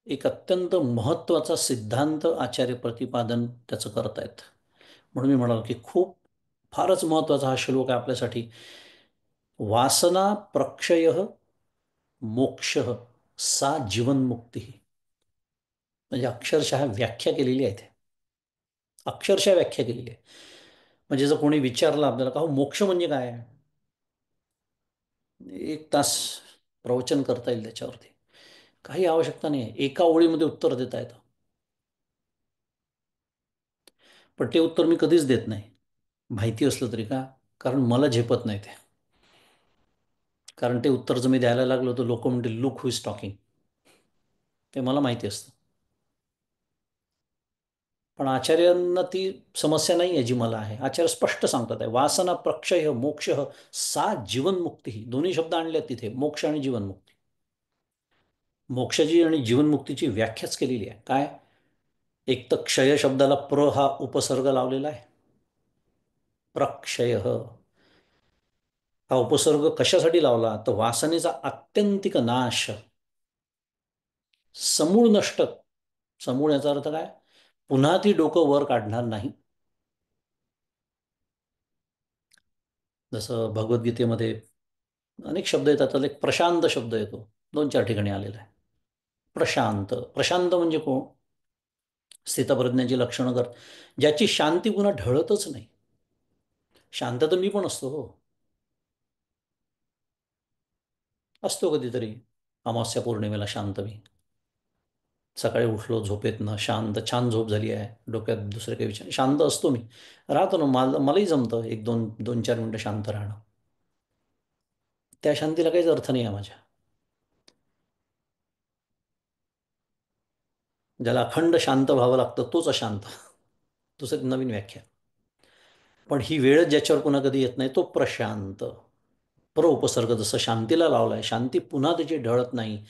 एक अत्यंत महत्त्वाचा सिद्धांत आचार्य प्रतिपादन त्याचं करत आहेत. म्हणून मी म्हणालो की फारच महत्त्वाचा हा श्लोक आहे आपल्यासाठी. वासना प्रक्षय मोक्ष सा जीवनमुक्ती. म्हणजे अक्षरशः व्याख्या केलेली आहे ते. अक्षरशः व्याख्या केलेली आहे. म्हणजे जर कोणी विचारलं आपल्याला का हो मोक्ष म्हणजे काय आहे, 1 तास प्रवचन करता येईल त्याच्यावरती. काही आवश्यकता नाही आहे, एका ओळीमध्ये उत्तर देता येतं. पण ते उत्तर मी कधीच देत नाही, माहिती असलं तरी. का? कारण मला झेपत नाही ते. कारण ते उत्तर जर मी द्यायला लागलो तर लोक म्हणतील लुक हु इज टॉकिंग. ते मला माहिती असतं. पण आचार्यांना ती समस्या नाही आहे जी मला आहे. आचार्य स्पष्ट सांगतात आहे, वासना प्रक्षय मोक्ष सा जीवनमुक्ती. ही दोन्ही शब्द आणले आहेत तिथे, मोक्ष आणि जीवनमुक्ती. मोक्षाची आणि जीवनमुक्तीची व्याख्याच केलेली आहे. काय? एक तर क्षय शब्दाला हा उपसर्ग लावलेला आहे. प्रक्षय हा उपसर्ग कशासाठी लावला तर वासनेचा आत्यंतिक नाश, समूळ नष्ट. समूळ याचा अर्थ काय? पुन्हा ती डोकं वर काढणार नाही. जसं भगवद्गीतेमध्ये अनेक शब्द येतात, त्याला एक प्रशांत शब्द येतो, 2-4 ठिकाणी आलेला आहे. प्रशांत. प्रशांत म्हणजे कोण? स्थितप्रज्ञाची लक्षणं कर, ज्याची शांती पुन्हा ढळतच नाही. शांत तर मी पण असतो हो. असतो कधीतरी अमावस्या पौर्णिमेला शांत मी. सकाळी उठलो झोपेतनं, शांत छान झोप झाली आहे, डोक्यात दुसरे काही विचार, शांत असतो मी. राहतो ना, मलाही जमतं 1-2-4 मिनटं शांत राहणं. त्या शांतीला काहीच अर्थ नाही आहे माझ्या. ज्याला अखंड शांत व्हावं लागतं तोच अशांत. दुसरी नवीन व्याख्या. पण ही वेळच ज्याच्यावर पुन्हा कधी येत नाही तो प्रशांत. उपसर्ग जसं शांतीला लावलाय, शांती पुन्हा त्याची ढळत नाही,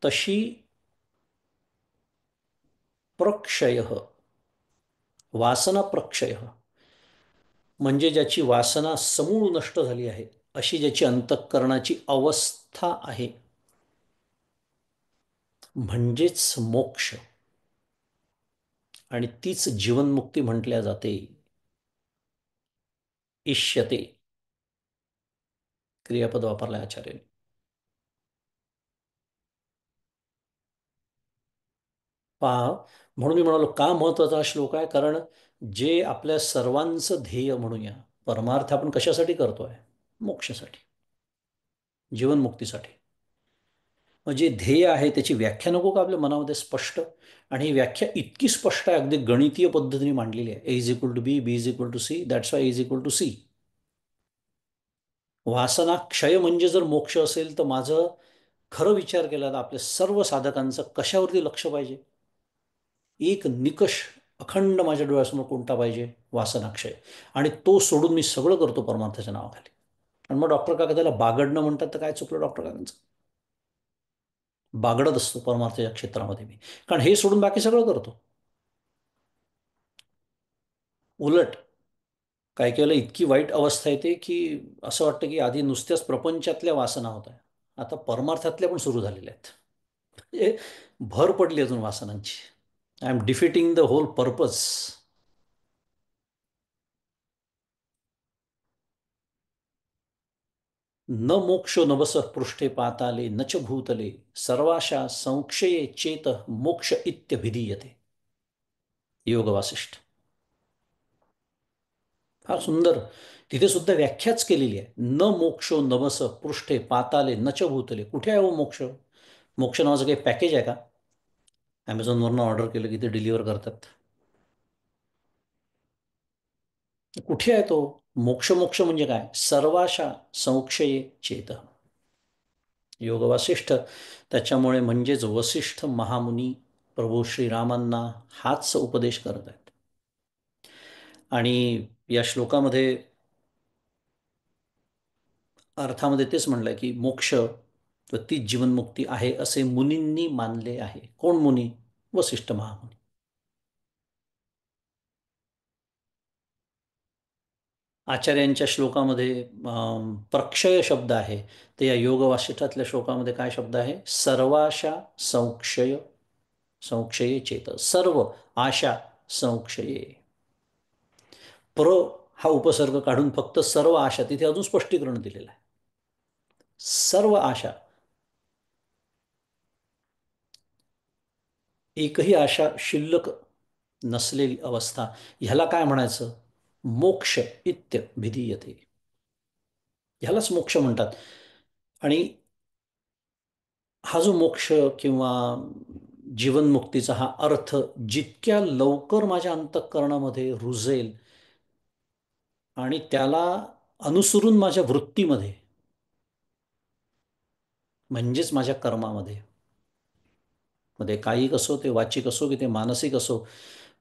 तशी प्रक्षय, वासना प्रक्षय म्हणजे ज्याची वासना समूळ नष्ट झाली आहे, अशी ज्याची अंतःकरणाची अवस्था आहे, म्हणजेच मोक्ष. आणि तीच जीवनमुक्ती म्हटल्या जाते. इष्यते क्रियापद वापरले आचार्य. पहा, म्हणून मी म्हणालो का महत्वाचा हा श्लोक आहे. कारण जे आपल्या सर्वांचं ध्येय म्हणूया, परमार्थ आपण कशासाठी करतोय? मोक्षासाठी, जीवनमुक्तीसाठी. मग जे ध्येय आहे त्याची व्याख्या नको का आपल्या मनामध्ये स्पष्ट? आणि ही व्याख्या इतकी स्पष्ट आहे, अगदी गणितीय पद्धतीने मांडलेली आहे. A is equal to B, B is equal to C, that's why is equal to C. वासना क्षय म्हणजे जर मोक्ष असेल तर माझं खरं विचार केला तर आपल्या सर्व साधकांचं कशावरती लक्ष पाहिजे? एक निकष अखंड माझ्या डोळ्यासमोर कोणता पाहिजे? वासनाक्षय. आणि तो सोडून मी सगळं करतो परमार्थाच्या नावाखाली. आणि मग डॉक्टर काका त्याला बागडणं म्हणतात, तर काय चुकलं डॉक्टर काकांचं? बागडत असतो परमार्थाच्या क्षेत्रामध्ये मी, कारण हे सोडून बाकी सगळं करतो. उलट काय केलं, इतकी वाईट अवस्था येते की असं वाटतं की आधी नुसत्याच प्रपंचातल्या वासना होत आहे, आता परमार्थातल्या पण सुरू झालेल्या आहेत. म्हणजे भर पडली अजून वासनांची. I am defeating the whole purpose. न मोक्षो नभस पृष्ठे पाताले न च भूतले सर्वाशा संक्षये चेत मोक्ष इत्यभिधीयते. योग वासिष्ठ. फार सुंदर. तिथे सुद्धा व्याख्याच केलेली आहे. न मोक्षो नवस पृष्ठे पाताले न च भूतले. कुठे आहे हो मोक्ष? मोक्ष नावाचं काही पॅकेज आहे का? ॲमेझॉनवरनं ऑर्डर केलं की ते डिलिव्हर करतात. कुठे आहे तो? मोक्ष मोक्ष म्हणजे काय? सर्वाशा संक्षये चेत. योग वासिष्ठ, त्याच्यामुळे म्हणजेच वसिष्ठ महामुनी प्रभू श्रीरामांना हाच उपदेश करत आहेत. आणि या श्लोकामध्ये अर्थामध्ये तेच म्हणलंय की मोक्ष व तीच जीवनमुक्ती आहे असे मुनींनी मानले आहे. कोण मुनी? वसिष्ठ महामुनी. आचार्यांच्या श्लोकामध्ये प्रक्षय शब्द आहे. ते या योग वासिष्ठातल्या श्लोकामध्ये काय शब्द आहे? सर्वाशा संक्षय, संक्षये चेत. सर्व आशा संक्षये. प्र हा उपसर्ग काढून फक्त सर्व आशा, तिथे अजून स्पष्टीकरण दिलेलं आहे. सर्व आशा, एकही आशा शिल्लक नसलेली अवस्था, ह्याला काय म्हणायचं? मोक्ष इत्य भिधीयते. ह्यालाच मोक्ष म्हणतात. आणि हा जो मोक्ष किंवा जीवनमुक्तीचा हा अर्थ जितक्या लवकर माझ्या अंतःकरणामध्ये रुजेल आणि त्याला अनुसरून माझ्या वृत्तीमध्ये, म्हणजेच माझ्या कर्मामध्ये, मध्ये कायिक असो, ते वाचिक असो की ते मानसिक असो,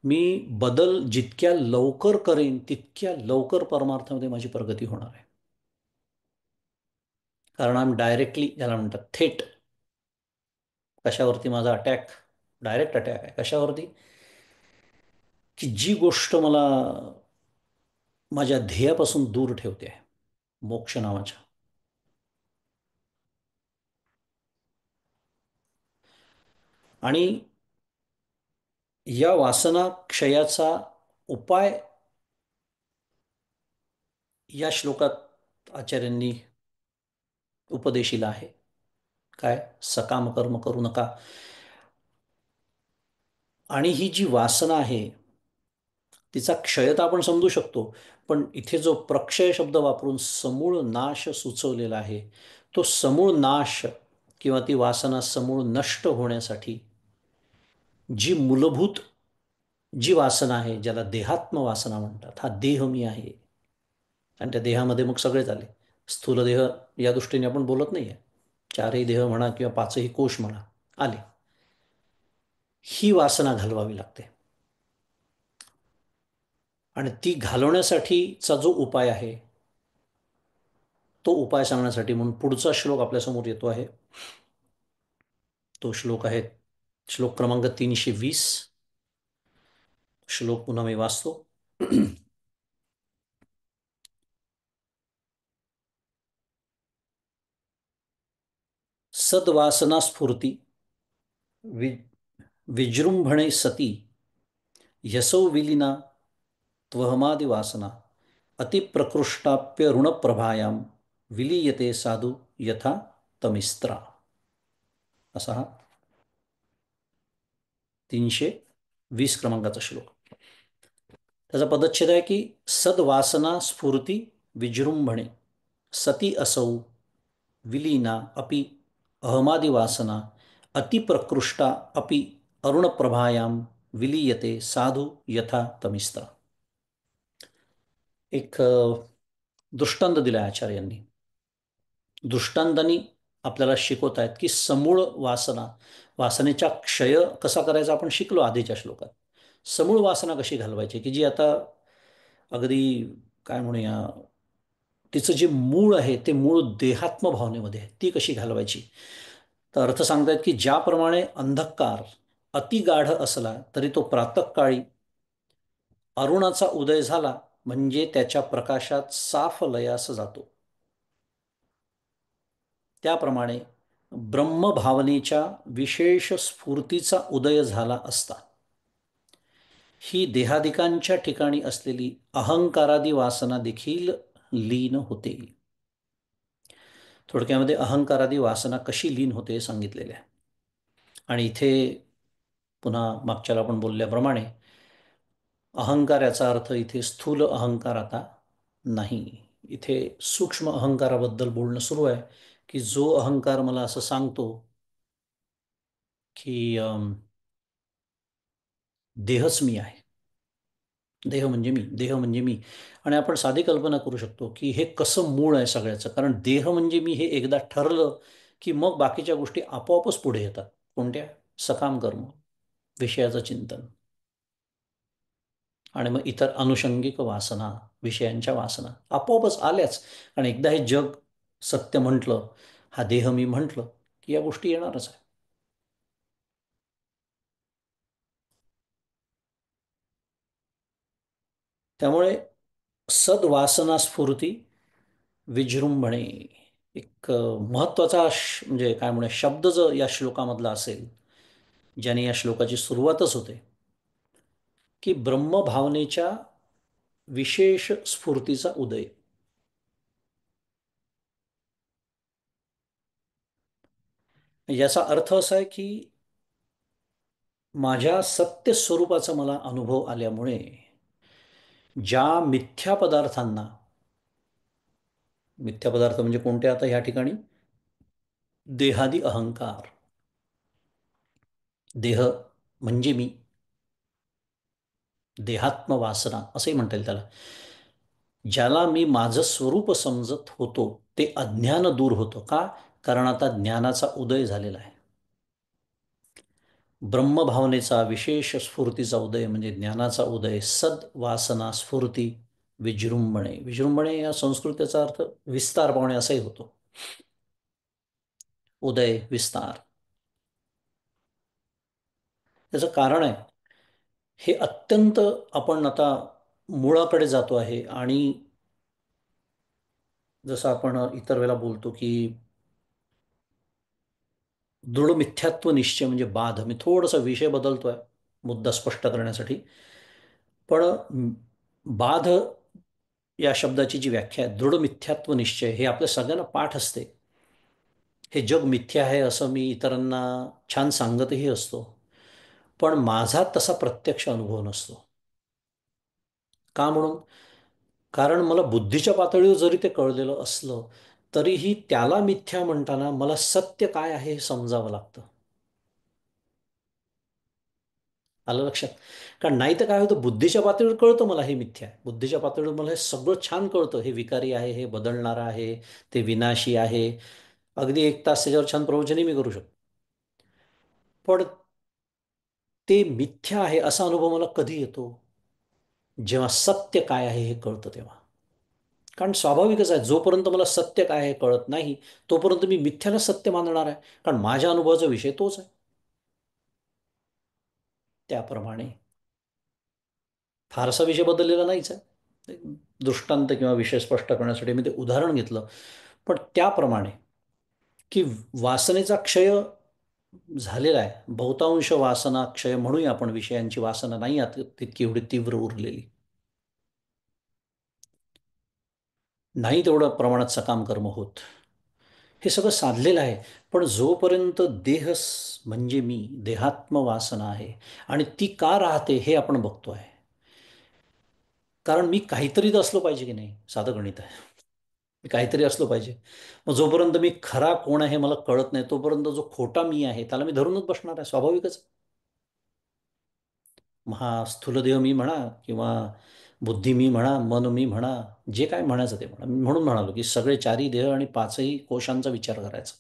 मी बदल जितक्या लवकर करेन तितक्या लवकर परमार्थामध्ये माझी प्रगती होणार आहे. कारण आम्ही डायरेक्टली, ज्याला म्हणतात थेट, कशावरती माझा अटॅक, डायरेक्ट अटॅक आहे. कशावरती? की जी गोष्ट मला माझ्या ध्येयापासून दूर ठेवते आहे, मोक्ष नावाच्या. आणि या वासना क्षयाचा उपाय या श्लोकात आचार्यांनी उपदेशिला आहे. काय? सकाम कर्म करू नका. आणि ही जी वासना आहे तिचा क्षय तर आपण समजू शकतो, पण इथे जो प्रक्षय शब्द वापरून समूळ नाश सुचवलेला आहे, तो समूळ नाश किंवा ती वासना समूळ नष्ट होण्यासाठी जी मूलभूत जी वासना आहे, ज्याला देहात्म वासना म्हणतात, हा देह मी आहे. आणि त्या देहामध्ये मग सगळेच आले. स्थूल देह या दृष्टीने आपण बोलत नाही आहे, चारही देह म्हणा किंवा पाचही कोश म्हणा, आले. ही वासना घालवावी लागते. आणि ती घालवण्यासाठीचा जो उपाय आहे, तो उपाय सांगण्यासाठी म्हणून पुढचा श्लोक आपल्यासमोर येतो आहे. तो श्लोक आहे श्लोक क्रमांक 320. श्लोक पुन्हा मी वाचतो. सद्वासना स्फूर्ती वि विजृंभणे सती यशो विलीना त्वहमादि वासना अतिप्रकृष्टाप्य ऋणप्रभायाम विलीयते साधू यथा तमिस्त्रा. असा हा 320 क्रमांकाचा श्लोक. त्याचा पदच्छेद आहे की सद्वासना स्फूर्ती विजृंभणे सती असौ विलीना अपि अहमादि वासना अतिप्रकृष्टा अपि अरुणप्रभायाम विलीयते साधु यथा तमिस्त्र. एक दृष्टांत दिला आचार्यांनी. दृष्टांतांनी आपल्याला शिकवत आहेत की समूळ वासना, वासनेचा क्षय कसा करायचा आपण शिकलो आधीच्या श्लोकात. समूळ वासना कशी घालवायची, की जी आता अगदी काय म्हणूया, तिचं जे मूळ आहे ते मूळ देहात्म भावनेमध्ये आहे, ती कशी घालवायची. तर अर्थ सांगतायत की ज्याप्रमाणे अंधकार अतिगाढ असला तरी तो प्रातःकाळी अरुणाचा उदय झाला म्हणजे त्याच्या प्रकाशात साफ लयास जातो, त्याप्रमाणे ब्रह्मभावनेच्या विशेष स्फूर्तीचा उदय झाला असता ही देहादिकांच्या ठिकाणी असलेली अहंकारादी वासना देखील लीन होते. थोडक्यामध्ये अहंकारादी वासना कशी लीन होते सांगितलेले आहे. आणि इथे पुन्हा मागच्याला आपण बोलल्याप्रमाणे अहंकार याचा अर्थ इथे स्थूल अहंकार आता नाही. इथे सूक्ष्म अहंकाराबद्दल बोलणं सुरू आहे, की जो अहंकार मला असं सांगतो की देहच मी आहे. देह म्हणजे मी, देह म्हणजे मी. आणि आपण साधी कल्पना करू शकतो की हे कसं मूळ आहे सगळ्याचं. कारण देह म्हणजे मी हे एकदा ठरलं की मग बाकीच्या गोष्टी आपोआपच पुढे येतात. कोणत्या? सकाम कर्म, विषयाचं चिंतन, आणि मग इतर अनुषंगिक वासना, विषयांच्या वासना आपोआपच आल्याच. आणि एकदा हे जग सत्य म्हटलं, हा देह मी म्हटलं, की या गोष्टी येणारच आहे. त्यामुळे सद्वासना स्फूर्ती विजृंभणे, एक महत्वाचा म्हणजे काय म्हणूया शब्द जर या श्लोकामधला असेल, ज्याने या श्लोकाची सुरुवातच होते, की ब्रह्मभावनेच्या विशेष स्फूर्तीचा उदय. याचा अर्थ असा आहे की माझ्या सत्य स्वरूपाचा मला अनुभव आल्यामुळे ज्या मिथ्या पदार्थांना, मिथ्या पदार्थ म्हणजे कोणते आता ह्या ठिकाणी? देहादी अहंकार, देह म्हणजे मी, देहात्म वासना असंही म्हणता येईल त्याला. ज्याला मी माझं स्वरूप समजत होतो ते अज्ञान दूर होतं. का? कारण आता ज्ञानाचा उदय झालेला आहे. ब्रह्मभावनेचा विशेष स्फूर्तीचा उदय म्हणजे ज्ञानाचा उदय. सद्वासना स्फूर्ती विजृंभणे. विजृंभणे या संस्कृतीचा अर्थ विस्तार पावणे असाही होतो. उदय, विस्तार. त्याचं कारण आहे, हे अत्यंत, आपण आता मुळाकडे जातो आहे. आणि जसं आपण इतर वेळेला बोलतो की दृढ मिथ्यात्व निश्चय म्हणजे बाध. मी थोडासा विषय बदलतोय मुद्दा स्पष्ट करण्यासाठी. पण बाध या शब्दाची जी व्याख्या आहे, दृढ मिथ्यात्व निश्चय, हे आपल्या सगळ्यांना पाठ असते. हे जग मिथ्या आहे असं मी इतरांना छान सांगतही असतो. पण माझा तसा प्रत्यक्ष अनुभव नसतो. का म्हणून? कारण मला बुद्धीच्या पातळीवर जरी ते कळलेलं असलं, तरीही त्याला मिथ्या म्हणताना मला सत्य काय आहे हे समजावं लागतं. आलं लक्षात? कारण नाही तर काय होतं, बुद्धीच्या पातळीवर कळतं मला हे मिथ्या आहे, बुद्धीच्या पातळीवर मला हे सगळं छान कळतं, हे विकारी आहे, हे बदलणारं आहे, ते विनाशी आहे. अगदी 1 तास त्याच्यावर छान प्रवचनही मी करू शकतो. पण ते मिथ्या आहे असा अनुभव मला कधी येतो? जेव्हा सत्य काय आहे हे कळतं तेव्हा. कारण स्वाभाविकच आहे, जोपर्यंत मला सत्य काय आहे कळत नाही, तोपर्यंत मी मिथ्याला सत्य मानणार आहे. कारण माझ्या अनुभवाचा विषय तोच आहे. त्याप्रमाणे फारसा विषय बदललेला नाहीच आहे. एक दृष्टांत किंवा विषय स्पष्ट करण्यासाठी मी ते उदाहरण घेतलं. पण त्याप्रमाणे की वासनेचा क्षय झालेला आहे. बहुतांश वासना क्षय म्हणूया आपण, विषयांची वासना नाही आता तितकी एवढी तीव्र उरलेली नाही, तेवढं प्रमाणात सकाम कर्म होत. हे सगळं साधलेलं आहे. पण जोपर्यंत म्हणजे मी, देहात्म वासना आहे. आणि ती का राहते हे आपण बघतो आहे. कारण मी काहीतरी तर असलो पाहिजे की नाही? साधं गणित आहे. मी काहीतरी असलो पाहिजे. मग जोपर्यंत मी खरा कोण आहे मला कळत नाही, तोपर्यंत जो खोटा मी आहे त्याला मी धरूनच बसणार आहे, स्वाभाविकच. मग हा स्थूलदेह मी म्हणा, किंवा बुद्धी मी म्हणा, मन मी म्हणा, जे काय म्हणायचं ते म्हणा. मी म्हणून म्हणालो की सगळे चारही देह आणि पाचही कोशांचा विचार करायचा.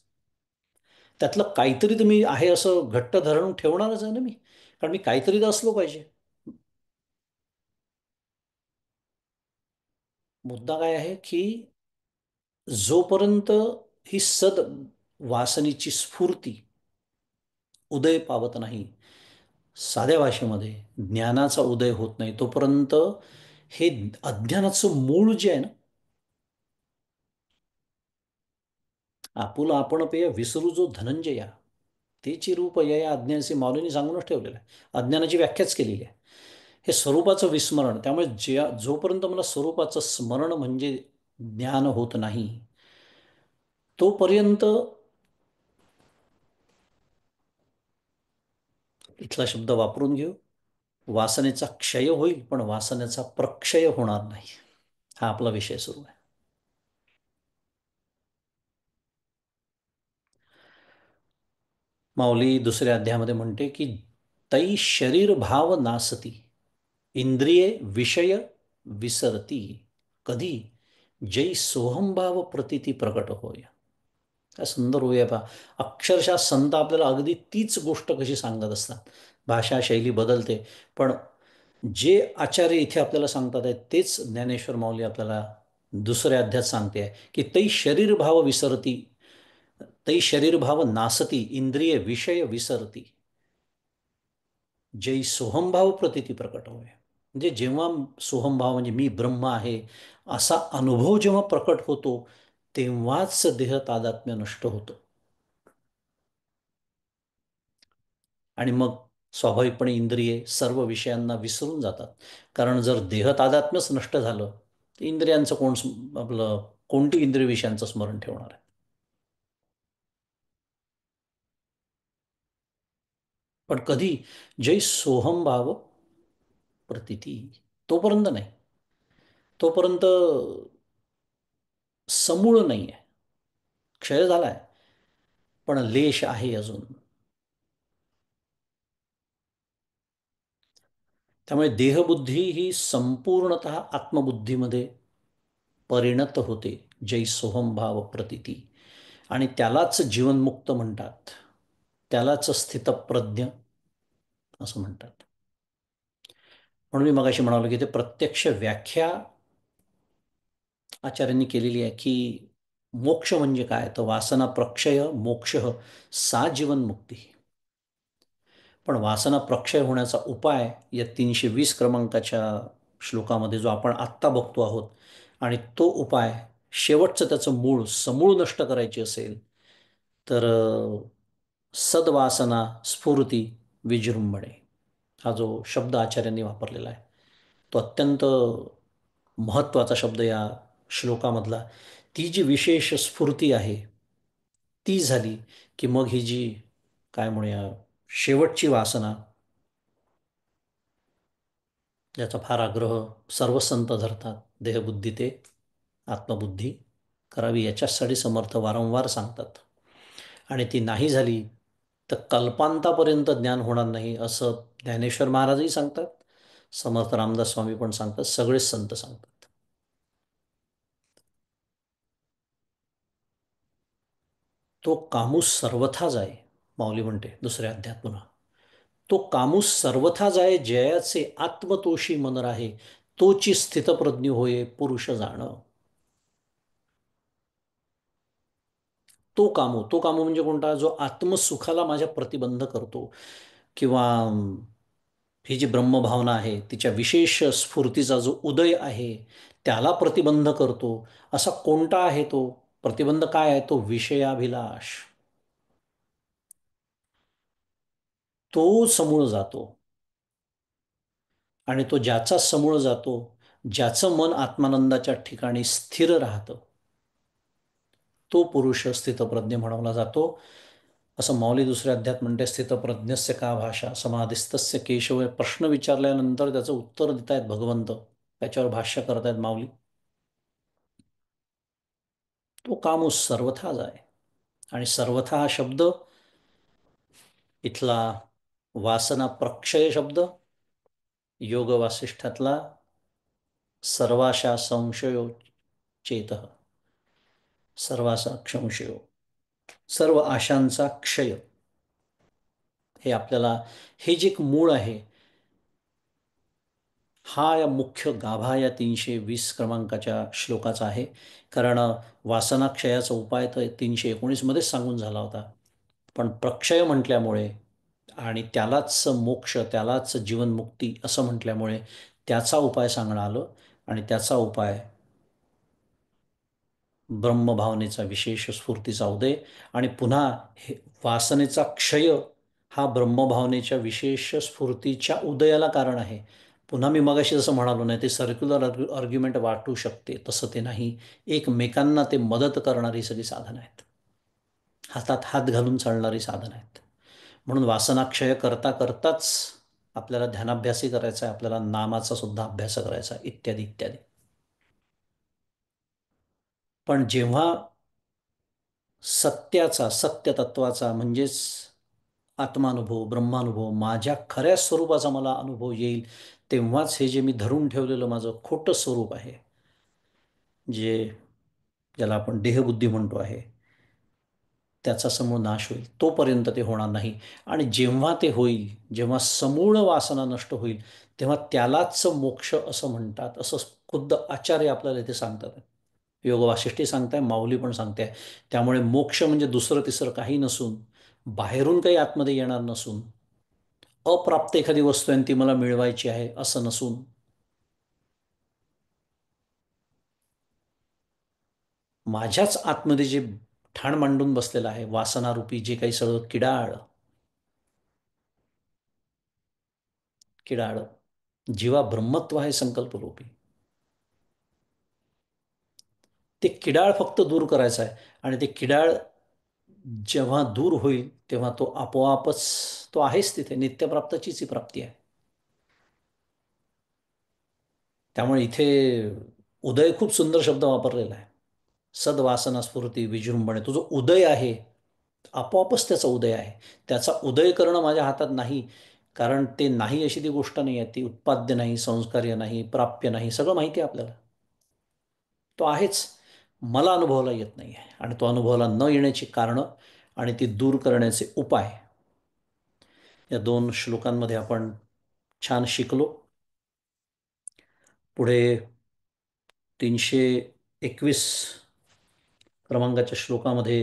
त्यातलं काहीतरी तर मी आहे असं घट्ट धरून ठेवणारच आहे ना मी. कारण मी काहीतरी तर असलो पाहिजे. मुद्दा काय आहे की जोपर्यंत ही वासनेची स्फूर्ती उदय पावत नाही, साध्या भाषेमध्ये ज्ञानाचा उदय होत नाही, तोपर्यंत हे अज्ञानाचं मूळ जे आहे ना, आपुला आपण पेय विसरू जो धनंजया, तेची रूप या अज्ञानाचे माऊलींनी सांगूनच ठेवलेलं आहे. अज्ञानाची व्याख्याच केलेली आहे. हे स्वरूपाचं विस्मरण. त्यामुळे जोपर्यंत मला स्वरूपाचं स्मरण म्हणजे ज्ञान होत नाही, तोपर्यंत इथला शब्द वापरून घेऊ, वासनेचा क्षय होईल पण वासनेचा प्रक्षय होणार नाही. हा आपला विषय सुरू आहे. माऊली दुसऱ्या अध्यायामध्ये म्हणते की तै शरीर भाव नासती, इंद्रिये विषय विसरती, कधी जै सोहंभाव प्रतिती प्रकट होय. काय सुंदर होऊया पहा. अक्षरशः संत आपल्याला अगदी तीच गोष्ट कशी सांगत असतात. भाषा शैली बदलते पण जे आचार्य इथे आपल्याला सांगतात आहेत तेच ज्ञानेश्वर माऊली आपल्याला दुसऱ्या अध्यात सांगते आहे की तै शरीर भाव विसरती, तै शरीर भाव नासती, इंद्रिय विषय विसरती, जै सोहंभाव प्रतिती प्रकट होय. म्हणजे जेव्हा सोहंभाव म्हणजे मी ब्रह्म आहे असा अनुभव जेव्हा प्रकट होतो तेव्हाच देह तादात्म्य नष्ट होतो. आणि मग स्वाभाविकपणे इंद्रिये सर्व विषयांना विसरून जातात. कारण जर देह तादात्म्यच नष्ट झालं तर इंद्रियांचं आपलं कोणती इंद्रिय विषयांचं स्मरण ठेवणार आहे. पण कधी जय सोहंभाव प्रतिती, तोपर्यंत नाही. तोपर्यंत समूळ नाही आहे, क्षय झालाय पण लेश आहे अजून. त्यामुळे देहबुद्धी ही संपूर्णत आत्मबुद्धीमध्ये परिणत होते जै सोहंभाव प्रतिती. आणि त्यालाच जीवनमुक्त म्हणतात, त्यालाच स्थितप्रज्ञ असं म्हणतात. म्हणून मी मगाशी म्हणालो की ते प्रत्यक्ष व्याख्या आचार्यांनी केलेली आहे की मोक्ष म्हणजे काय, तर वासना प्रक्षय मोक्ष सा जीवनमुक्ती. पण वासना प्रक्षय होण्याचा उपाय या 320 क्रमांकाच्या श्लोकामध्ये जो आपण आत्ता बघतो आहोत, आणि तो उपाय शेवटचं त्याचं मूळ समूळ नष्ट करायची असेल तर सद्वासना स्फुरती विजृंभणे, हा जो शब्द आचार्यांनी वापरलेला आहे तो अत्यंत महत्त्वाचा शब्द या श्लोकामधला. ती जी विशेष स्फूर्ती आहे ती झाली की मग ही जी काय म्हणूया शेवटची वासना, ज्याचा फार आग्रह सर्व संत धरतात, देहबुद्धी ते आत्मबुद्धी करावी याच्यासाठी समर्थ वारंवार सांगतात. आणि ती नाही झाली तर कल्पांतापर्यंत ज्ञान होणार नाही असं ज्ञानेश्वर महाराजही सांगतात, समर्थ रामदास स्वामी पण सांगतात, सगळेच संत सांगतात. तो कामूस सर्वथा जाय, माऊली म्हणते दुसऱ्या अध्यात्मना, तो कामूस सर्वथा जाय जयाचे आत्मतोषी मन राहे, तोची स्थितप्रज्ञ होये पुरुष जाण. तो कामू म्हणजे कोणता, जो आत्मसुखाला माझ्या प्रतिबंध करतो किंवा ही जी ब्रह्मभावना आहे तिच्या विशेष स्फूर्तीचा जो उदय आहे त्याला प्रतिबंध करतो. असा कोणता आहे तो प्रतिबंध, काय आहे तो, विषयाभिलाष. तो समूळ जातो. आणि तो ज्याचा समूळ जातो, ज्याचं मन आत्मानंदाच्या ठिकाणी स्थिर राहतं, तो पुरुष स्थितप्रज्ञ म्हणवला जातो. असं माऊली दुसऱ्या अध्यात म्हणते, स्थितप्रज्ञस्य का भाषा समाधिस्तस्य केशव. प्रश्न विचारल्यानंतर त्याचं उत्तर देत आहेत भगवंत, त्याच्यावर भाष्य करतायत माऊली. तो कामूस सर्वथा जाय. आणि सर्वथा हा शब्द इथला वासना प्रक्षय शब्द योग वासिष्ठातला सर्वाशा संशयो चेत, सर्वाशा संशयो, सर्व आशांचा क्षय, हे आपल्याला हे जे एक मूळ आहे, हा या मुख्य गाभा या 320 क्रमांकाच्या श्लोकाचा आहे. कारण वासनाक्षयाचा उपाय तर 319 मध्येच सांगून झाला होता, पण प्रक्षय म्हटल्यामुळे आणि त्यालाच मोक्ष त्यालाच जीवनमुक्ती असं म्हटल्यामुळे त्याचा उपाय सांगणं आलं. आणि त्याचा उपाय ब्रह्मभावनेचा विशेष स्फूर्तीचा उदय. आणि पुन्हा हे वासनेचा क्षय हा ब्रह्मभावनेच्या विशेष स्फूर्तीच्या उदयाला कारण आहे. पुन्हा मी मगाशी जसं म्हणालो नाही, ते सर्क्युलर आर्ग्युमेंट वाटू शकते, तसं ते नाही. एकमेकांना ते मदत करणारी सगळी साधनं आहेत, हातात हात घालून चालणारी साधनं आहेत. म्हणून वासनाक्षय करता करताच आपल्याला ध्यानाभ्यासही करायचा आहे, आपल्याला नामाचा सुद्धा अभ्यास करायचा आहे, इत्यादी इत्यादी. पण जेव्हा सत्याचा, सत्यतत्वाचा म्हणजेच आत्मानुभव, ब्रह्मानुभव, माझ्या खऱ्या स्वरूपाचा मला अनुभव येईल, तेव्हाच हे जे मी धरून ठेवलेलं माझं खोटं स्वरूप आहे, जे ज्याला आपण देहबुद्धी म्हणतो आहे, त्याचा समूळ नाश होईल. तोपर्यंत ते होणार नाही. आणि जेव्हा ते होईल, जेव्हा समूळ वासना नष्ट होईल, तेव्हा त्यालाच मोक्ष असं म्हणतात, असं खुद्द आचार्य आपल्याला इथे सांगतात. योग वासिष्ठी सांगताय, माऊली पण सांगताय. त्यामुळे मोक्ष म्हणजे दुसरं तिसरं काही नसून, बाहेरून काही आतमध्ये येणार नसून, अप्राप्त एखादी वस्तू आहे आणि ती मला मिळवायची आहे असं नसून, माझ्याच आतमध्ये जे ठाण मांडून बसलेलं आहे, वासनारूपी जे काही सगळं किडाळ, किडाळ जीवा ब्रह्मत्व आहे संकल्परूपी, ते किडाळ फक्त दूर करायचं आहे. आणि ते किडाळ जेव्हा दूर होईल, तेव्हा तो आपोआपच, तो आहेच तिथे, नित्यप्राप्ताचीच ही प्राप्ती आहे. त्यामुळे इथे उदय खूप सुंदर शब्द वापरलेला आहे. सद्वासना स्फूर्ती विजृंभणे, तो जो उदय आहे, आपोआपच त्याचा उदय आहे. त्याचा उदय करणं माझ्या हातात नाही. कारण ते नाही अशी ती गोष्ट नाही आहे, ती उत्पाद्य नाही, संस्कार्य नाही, प्राप्य नाही, सगळं माहिती आहे आपल्याला. तो आहेच, मला अनुभवाला येत नाही आहे. आणि तो अनुभवाला न येण्याची कारणं आणि ती दूर करण्याचे उपाय, या दोन श्लोकांमध्ये आपण छान शिकलो. पुढे 321 क्रमांकाच्या श्लोकामध्ये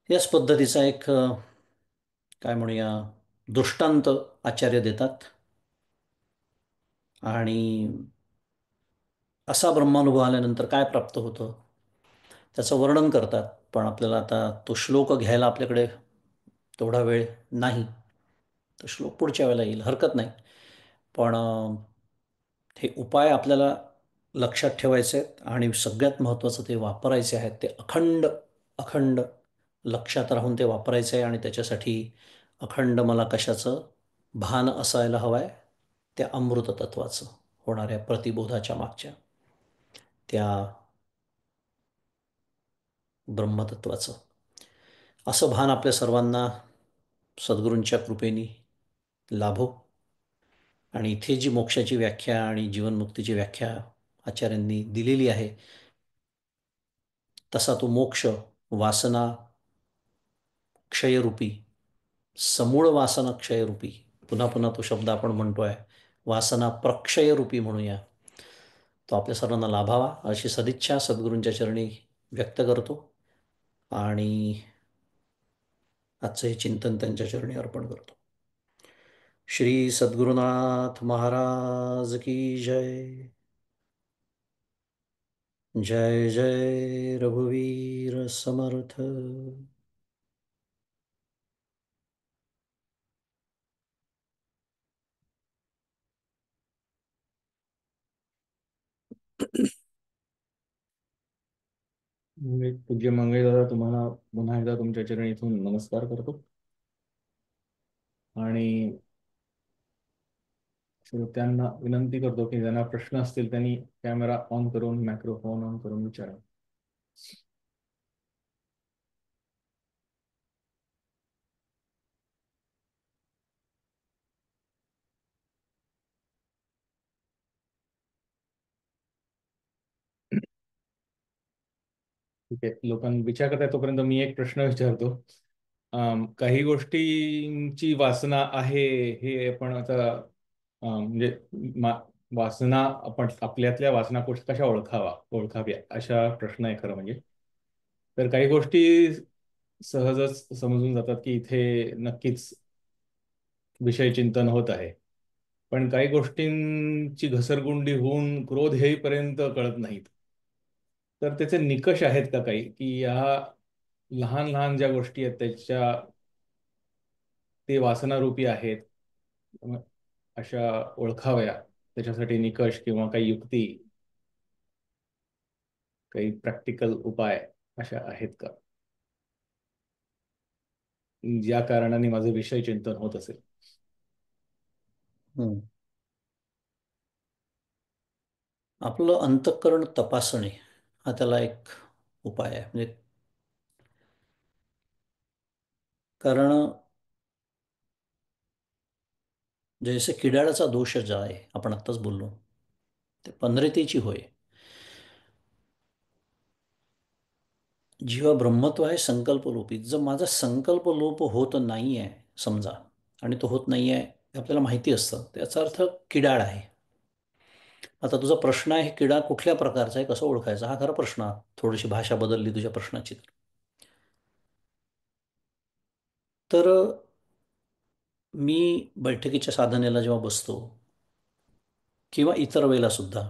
याच पद्धतीचा एक काय म्हणूया दृष्टांत आचार्य देतात. आणि असा ब्रह्मानुभव आल्यानंतर काय प्राप्त होतं त्याचं वर्णन करतात. पण आपल्याला आता तो श्लोक घ्यायला आपल्याकडे तेवढा वेळ नाही. तो श्लोक पुढच्या वेळेला येईल, हरकत नाही. पण हे उपाय आपल्याला लक्षात ठेवायचे आहेत आणि सगळ्यात महत्त्वाचं ते वापरायचे आहेत. ते अखंड अखंड लक्षात राहून ते वापरायचं आहे. आणि त्याच्यासाठी अखंड मला कशाचं भान असायला हवं आहे, त्या अमृततत्वाचं, होणाऱ्या प्रतिबोधाच्या मागच्या त्या ब्रह्मतत्वाचं. असं भान आपल्या सर्वांना सद्गुरूंच्या कृपेने लाभो. आणि इथे जी मोक्षाची व्याख्या आणि जीवनमुक्तीची व्याख्या आचार्यांनी दिलेली आहे, तसा तो मोक्ष वासना क्षयरूपी, समूळ वासना क्षयरूपी, पुन्हा पुन्हा तो शब्द आपण म्हणतोय, वासना प्रक्षयरूपी म्हणूया, तो आपल्या सर्वांना लाभावा अशी सदिच्छा सद्गुरूंच्या चरणी व्यक्त करतो. आणि आजचं हे चिंतन त्यांच्या चरणी अर्पण करतो. श्री सद्गुरुनाथ महाराज की जय. जय जय रघुवीर समर्थ.
पूज्य मंगळे दादा, तुम्हाला पुन्हा एकदा तुमच्या चरणी इथून नमस्कार करतो. आणि श्रोत्यांना विनंती करतो की ज्यांना प्रश्न असतील त्यांनी कॅमेरा ऑन करून, मायक्रोफोन ऑन करून विचारा. ठीक आहे, लोकांना विचार करताय तोपर्यंत मी एक प्रश्न विचारतो. काही गोष्टींची वासना आहे हे आपण आता म्हणजे वासना, आपण आपल्यातल्या वासना कशा ओळखाव्या अशा प्रश्न आहे खरं म्हणजे. तर काही गोष्टी सहजच समजून जातात की इथे नक्कीच विषय चिंतन होत आहे. पण काही गोष्टींची घसरगुंडी होऊन क्रोध येईपर्यंत कळत नाहीत. तर त्याचे निकष आहेत का काही, की या लहान लहान ज्या गोष्टी आहेत त्याच्या ते वासनारूपी आहेत, मग अशा ओळखाव्या, त्याच्यासाठी निकष किंवा काही युक्ती, काही प्रॅक्टिकल उपाय अशा आहेत का, ज्या कारणाने माझं विषय चिंतन होत असेल?
हं. आपलं अंतःकरण तपासणे हा त्याला एक उपाय आहे. म्हणजे कारण जैसे किडाळाचा दोष जो आहे आपण आत्ताच बोललो, ते पंधरतेची होय. जीवा ब्रह्मत्व आहे संकल्पलोपी. जर माझा संकल्पलोप होत नाही आहे समजा, आणि तो होत नाही आहे हे आपल्याला माहिती असतं, त्याचा अर्थ किडाळ आहे. आता तुझा प्रश्न आहे किडा कुठल्या प्रकारचा आहे, कसं ओळखायचा, हा खरा प्रश्न. थोडीशी भाषा बदलली तुझ्या प्रश्नाची. तर मी बैठकीच्या साधनेला जेव्हा बसतो किंवा इतर वेळेला सुद्धा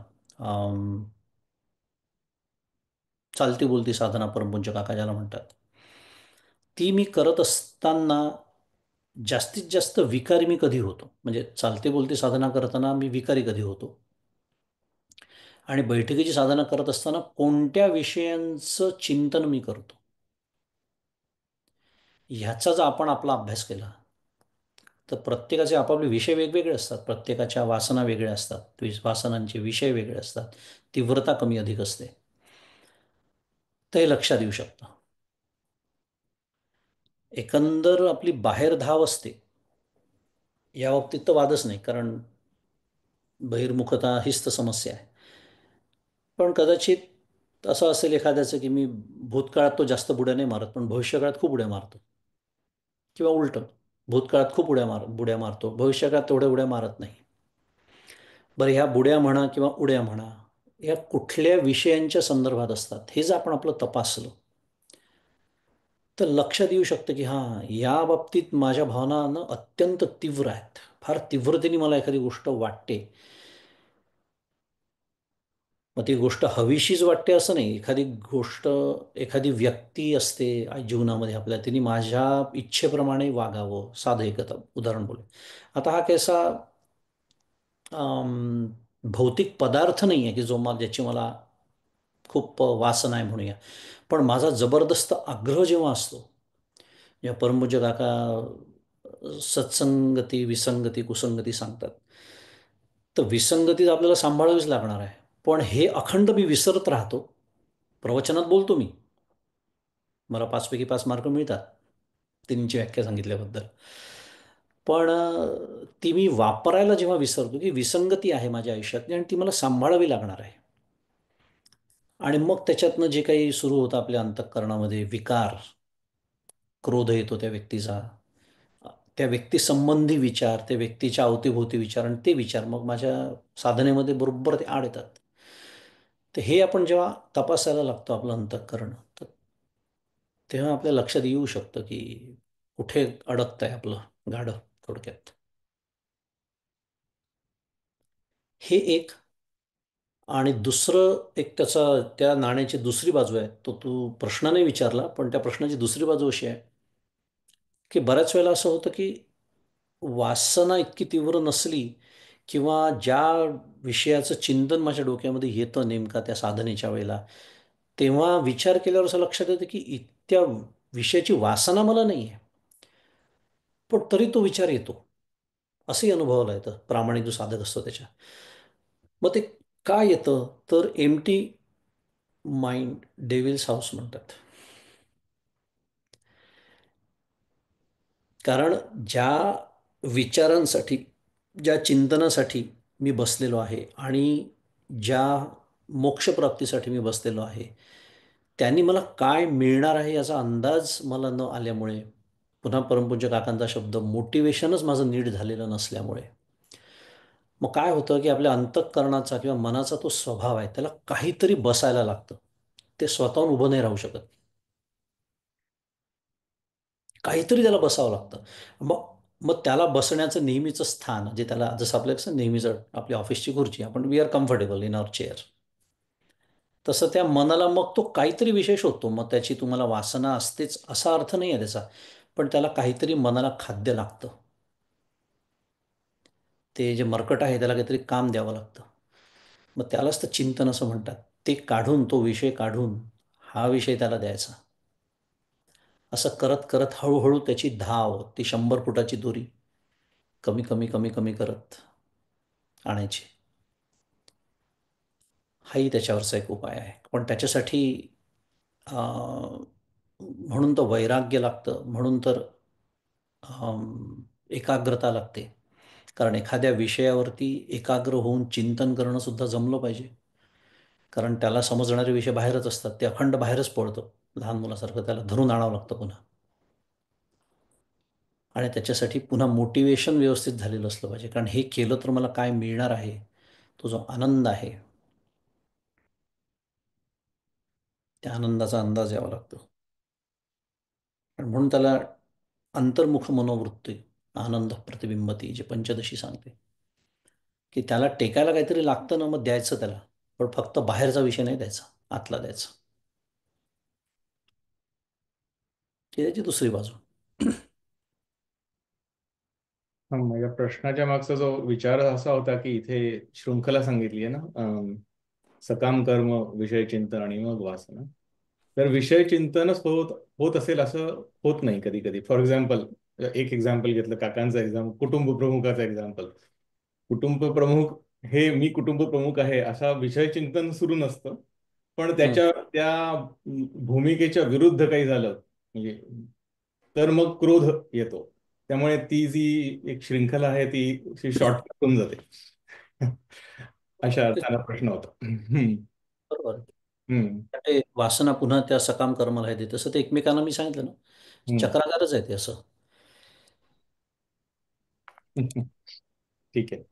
चालती बोलती साधना परमपूज्य काका ज्याला म्हणतात, ती मी करत असताना जास्तीत जास्त विकारी मी कधी होतो, म्हणजे चालते बोलती साधना करताना मी विकारी कधी होतो, आणि बैठकीची साधना करत असताना कोणत्या विषयांचं चिंतन मी करतो, ह्याचा जर आपण आपला अभ्यास केला तर प्रत्येकाचे आपापले विषय वेगवेगळे असतात. प्रत्येकाच्या वासना वेगळ्या असतात, वासनांचे विषय वेगळे असतात, तीव्रता कमी अधिक असते. ते लक्षात येऊ शकतं. एकंदर आपली बाहेर धाव असते या बाबतीत तर वादच नाही, कारण बहिर्मुखता हीच तर समस्या आहे. पण कदाचित असं असेल एखाद्याचं की मी भूतकाळात तो जास्त बुड्या नाही मारत पण भविष्यकाळात खूप उड्या मारतो, किंवा उलटं, भूतकाळात खूप बुड्या मारतो, भविष्यकाळात तेवढ्या उड्या मारत नाही. बरं, ह्या बुड्या म्हणा किंवा उड्या म्हणा, या कुठल्या विषयांच्या संदर्भात असतात हे जर आपण आपलं तपासलं तर लक्षात येऊ शकतं की हां, या बाबतीत माझ्या भावना ना अत्यंत तीव्र आहेत. फार तीव्रतेने मला एखादी गोष्ट वाटते. मग ती गोष्ट हवीशीच वाटते असं नाही. एखादी गोष्ट, एखादी व्यक्ती असते जीवनामध्ये आपल्या, तिने माझ्या इच्छेप्रमाणे वागावं. साधं एक आता उदाहरण बोलू. आता हा कैसा भौतिक पदार्थ नाही आहे की जो मला, ज्याची मला खूप वासना आहे म्हणूया. पण माझा जबरदस्त आग्रह जेव्हा असतो, या परमपूज्य काका सत्संगती विसंगती कुसंगती सांगतात, तर विसंगती आपल्याला सांभाळावीच लागणार आहे. पण हे अखंड मी विसरत राहतो. प्रवचनात बोलतो मी, मला 5 पैकी 5 मार्क मिळतात तिन्हीची व्याख्या सांगितल्याबद्दल. पण ती मी वापरायला जेव्हा विसरतो की विसंगती आहे माझ्या आयुष्यातली आणि ती मला सांभाळावी लागणार आहे. आणि मग त्याच्यातनं जे काही सुरू होतं आपल्या अंतःकरणामध्ये विकार, क्रोध येतो त्या व्यक्तीचा, त्या व्यक्तीसंबंधी विचार, त्या व्यक्तीच्या अवतीभोवती विचार, आणि ते विचार मग माझ्या साधनेमध्ये बरोबर ते आड येतात. तर हे आपण जेव्हा तपासायला लागतो आपलं अंतःकरण, तर तेव्हा आपल्या लक्षात येऊ शकतं की कुठे अडकतंय आपलं गाडं, थोडक्यात. हे एक. आणि दुसरं एक त्याचा, त्या नाण्याची दुसरी बाजू आहे, तो तू प्रश्नाने विचारला, पण त्या प्रश्नाची दुसरी बाजू अशी आहे की बऱ्याच वेळेला असं होतं की वासना इतकी तीव्र नसली, किंवा ज्या विषयाचं चिंतन माझ्या डोक्यामध्ये येतं नेमका त्या साधनेच्या वेळेला, तेव्हा विचार केल्यावर असं लक्षात येतं की त्या विषयाची वासना मला नाही आहे, पण तरी तो विचार येतो. असंही अनुभवायला येतं प्रामाणिक जो साधक असतो त्याच्या. मग ते काय येतं, तर एम्प्टी माइंड डेव्हिल्स हाऊस म्हणतात. कारण ज्या विचारांसाठी, ज्या चिंतनासाठी मी बसलेलो आहे, आणि ज्या मोक्षप्राप्तीसाठी मी बसलेलो आहे, त्यांनी मला काय मिळणार आहे याचा अंदाज मला न आल्यामुळे, पुन्हा परमपूज्य काकांचा शब्द, मोटिवेशनच माझं नीट झालेलं नसल्यामुळे, मग काय होतं की आपल्या अंतःकरणाचा किंवा मनाचा तो स्वभाव आहे, त्याला काहीतरी बसायला लागतं. ते स्वतःहून उभं नाही राहू शकत. काहीतरी त्याला बसावं लागतं. मग मग त्याला बसण्याचं नेहमीचं स्थान, जे त्याला, जसं आपलं कसं नेहमीचं आपली ऑफिसची खुर्ची, आपण we are comfortable in our chair, तसं त्या मनाला मग तो काहीतरी विशेष होतो. मग त्याची तुम्हाला वासना असतेच असा अर्थ नाही आहे त्याचा, पण त्याला काहीतरी मनाला खाद्य लागतं. ते जे मर्कट आहे त्याला काहीतरी काम द्यावं लागतं. मग त्यालाच तर चिंतन असं म्हणतात. ते काढून, तो विषय काढून हा विषय त्याला द्यायचा. असं करत करत हळूहळू त्याची धाव, ती 100 फुटाची दोरी कमी कमी कमी कमी करत आणायची. हाही त्याच्यावरचा एक उपाय आहे. पण त्याच्यासाठी म्हणून तर वैराग्य लागतं, म्हणून तर एकाग्रता लागते. कारण एखाद्या विषयावरती एकाग्र होऊन चिंतन करणं सुद्धा जमलं पाहिजे. कारण त्याला समजणारे विषय बाहेरच असतात, ते अखंड बाहेरच पडतं. लहान मुलासारखं त्याला धरून आणावं लागतं पुन्हा. आणि त्याच्यासाठी पुन्हा मोटिवेशन व्यवस्थित झालेलं असलं पाहिजे. कारण हे केलं तर मला काय मिळणार आहे, तो जो आनंद आहे, त्या आनंदाचा अंदाज यावा लागतो. आणि म्हणून त्याला अंतर्मुख मनोवृत्ती, आनंद प्रतिबिंबती, जे पंचदशी सांगते, की त्याला टेकायला काहीतरी लागतं ना, मग द्यायचं त्याला. पण फक्त बाहेरचा विषय नाही द्यायचा, आतला द्यायचा. ही त्याची दुसरी बाजू.
माझ्या प्रश्नाच्या मागचा जो विचार असा होता की इथे शृंखला सांगितली आहे ना, सकाम कर्म, विषय चिंतन आणि मग वासना. तर विषय चिंतनच होत होत असेल असं होत नाही कधी कधी. फॉर एक्झाम्पल, एक एक्झाम्पल घेतलं काकांचं एक्झाम्पल, कुटुंब प्रमुखाचं एक्झाम्पल. कुटुंब प्रमुख हे मी कुटुंब प्रमुख आहे असा विषय चिंतन सुरू नसतं, पण
हं.
त्याच्या त्या भूमिकेच्या विरुद्ध काही झालं म्हणजे तर मग क्रोध येतो. त्यामुळे ती जी एक श्रृंखला आहे ती शॉर्टकट होऊन जाते. अशा
तेच
अर्थाला प्रश्न होता. हम्म.
बरोबर आहे.
हम्म.
ते वासना पुन्हा त्या सकाम कर्माला येते. तसं ते एकमेकांना मी सांगितलं ना,
हम्म.
चक्राकारच आहे ते असं.
ठीक आहे.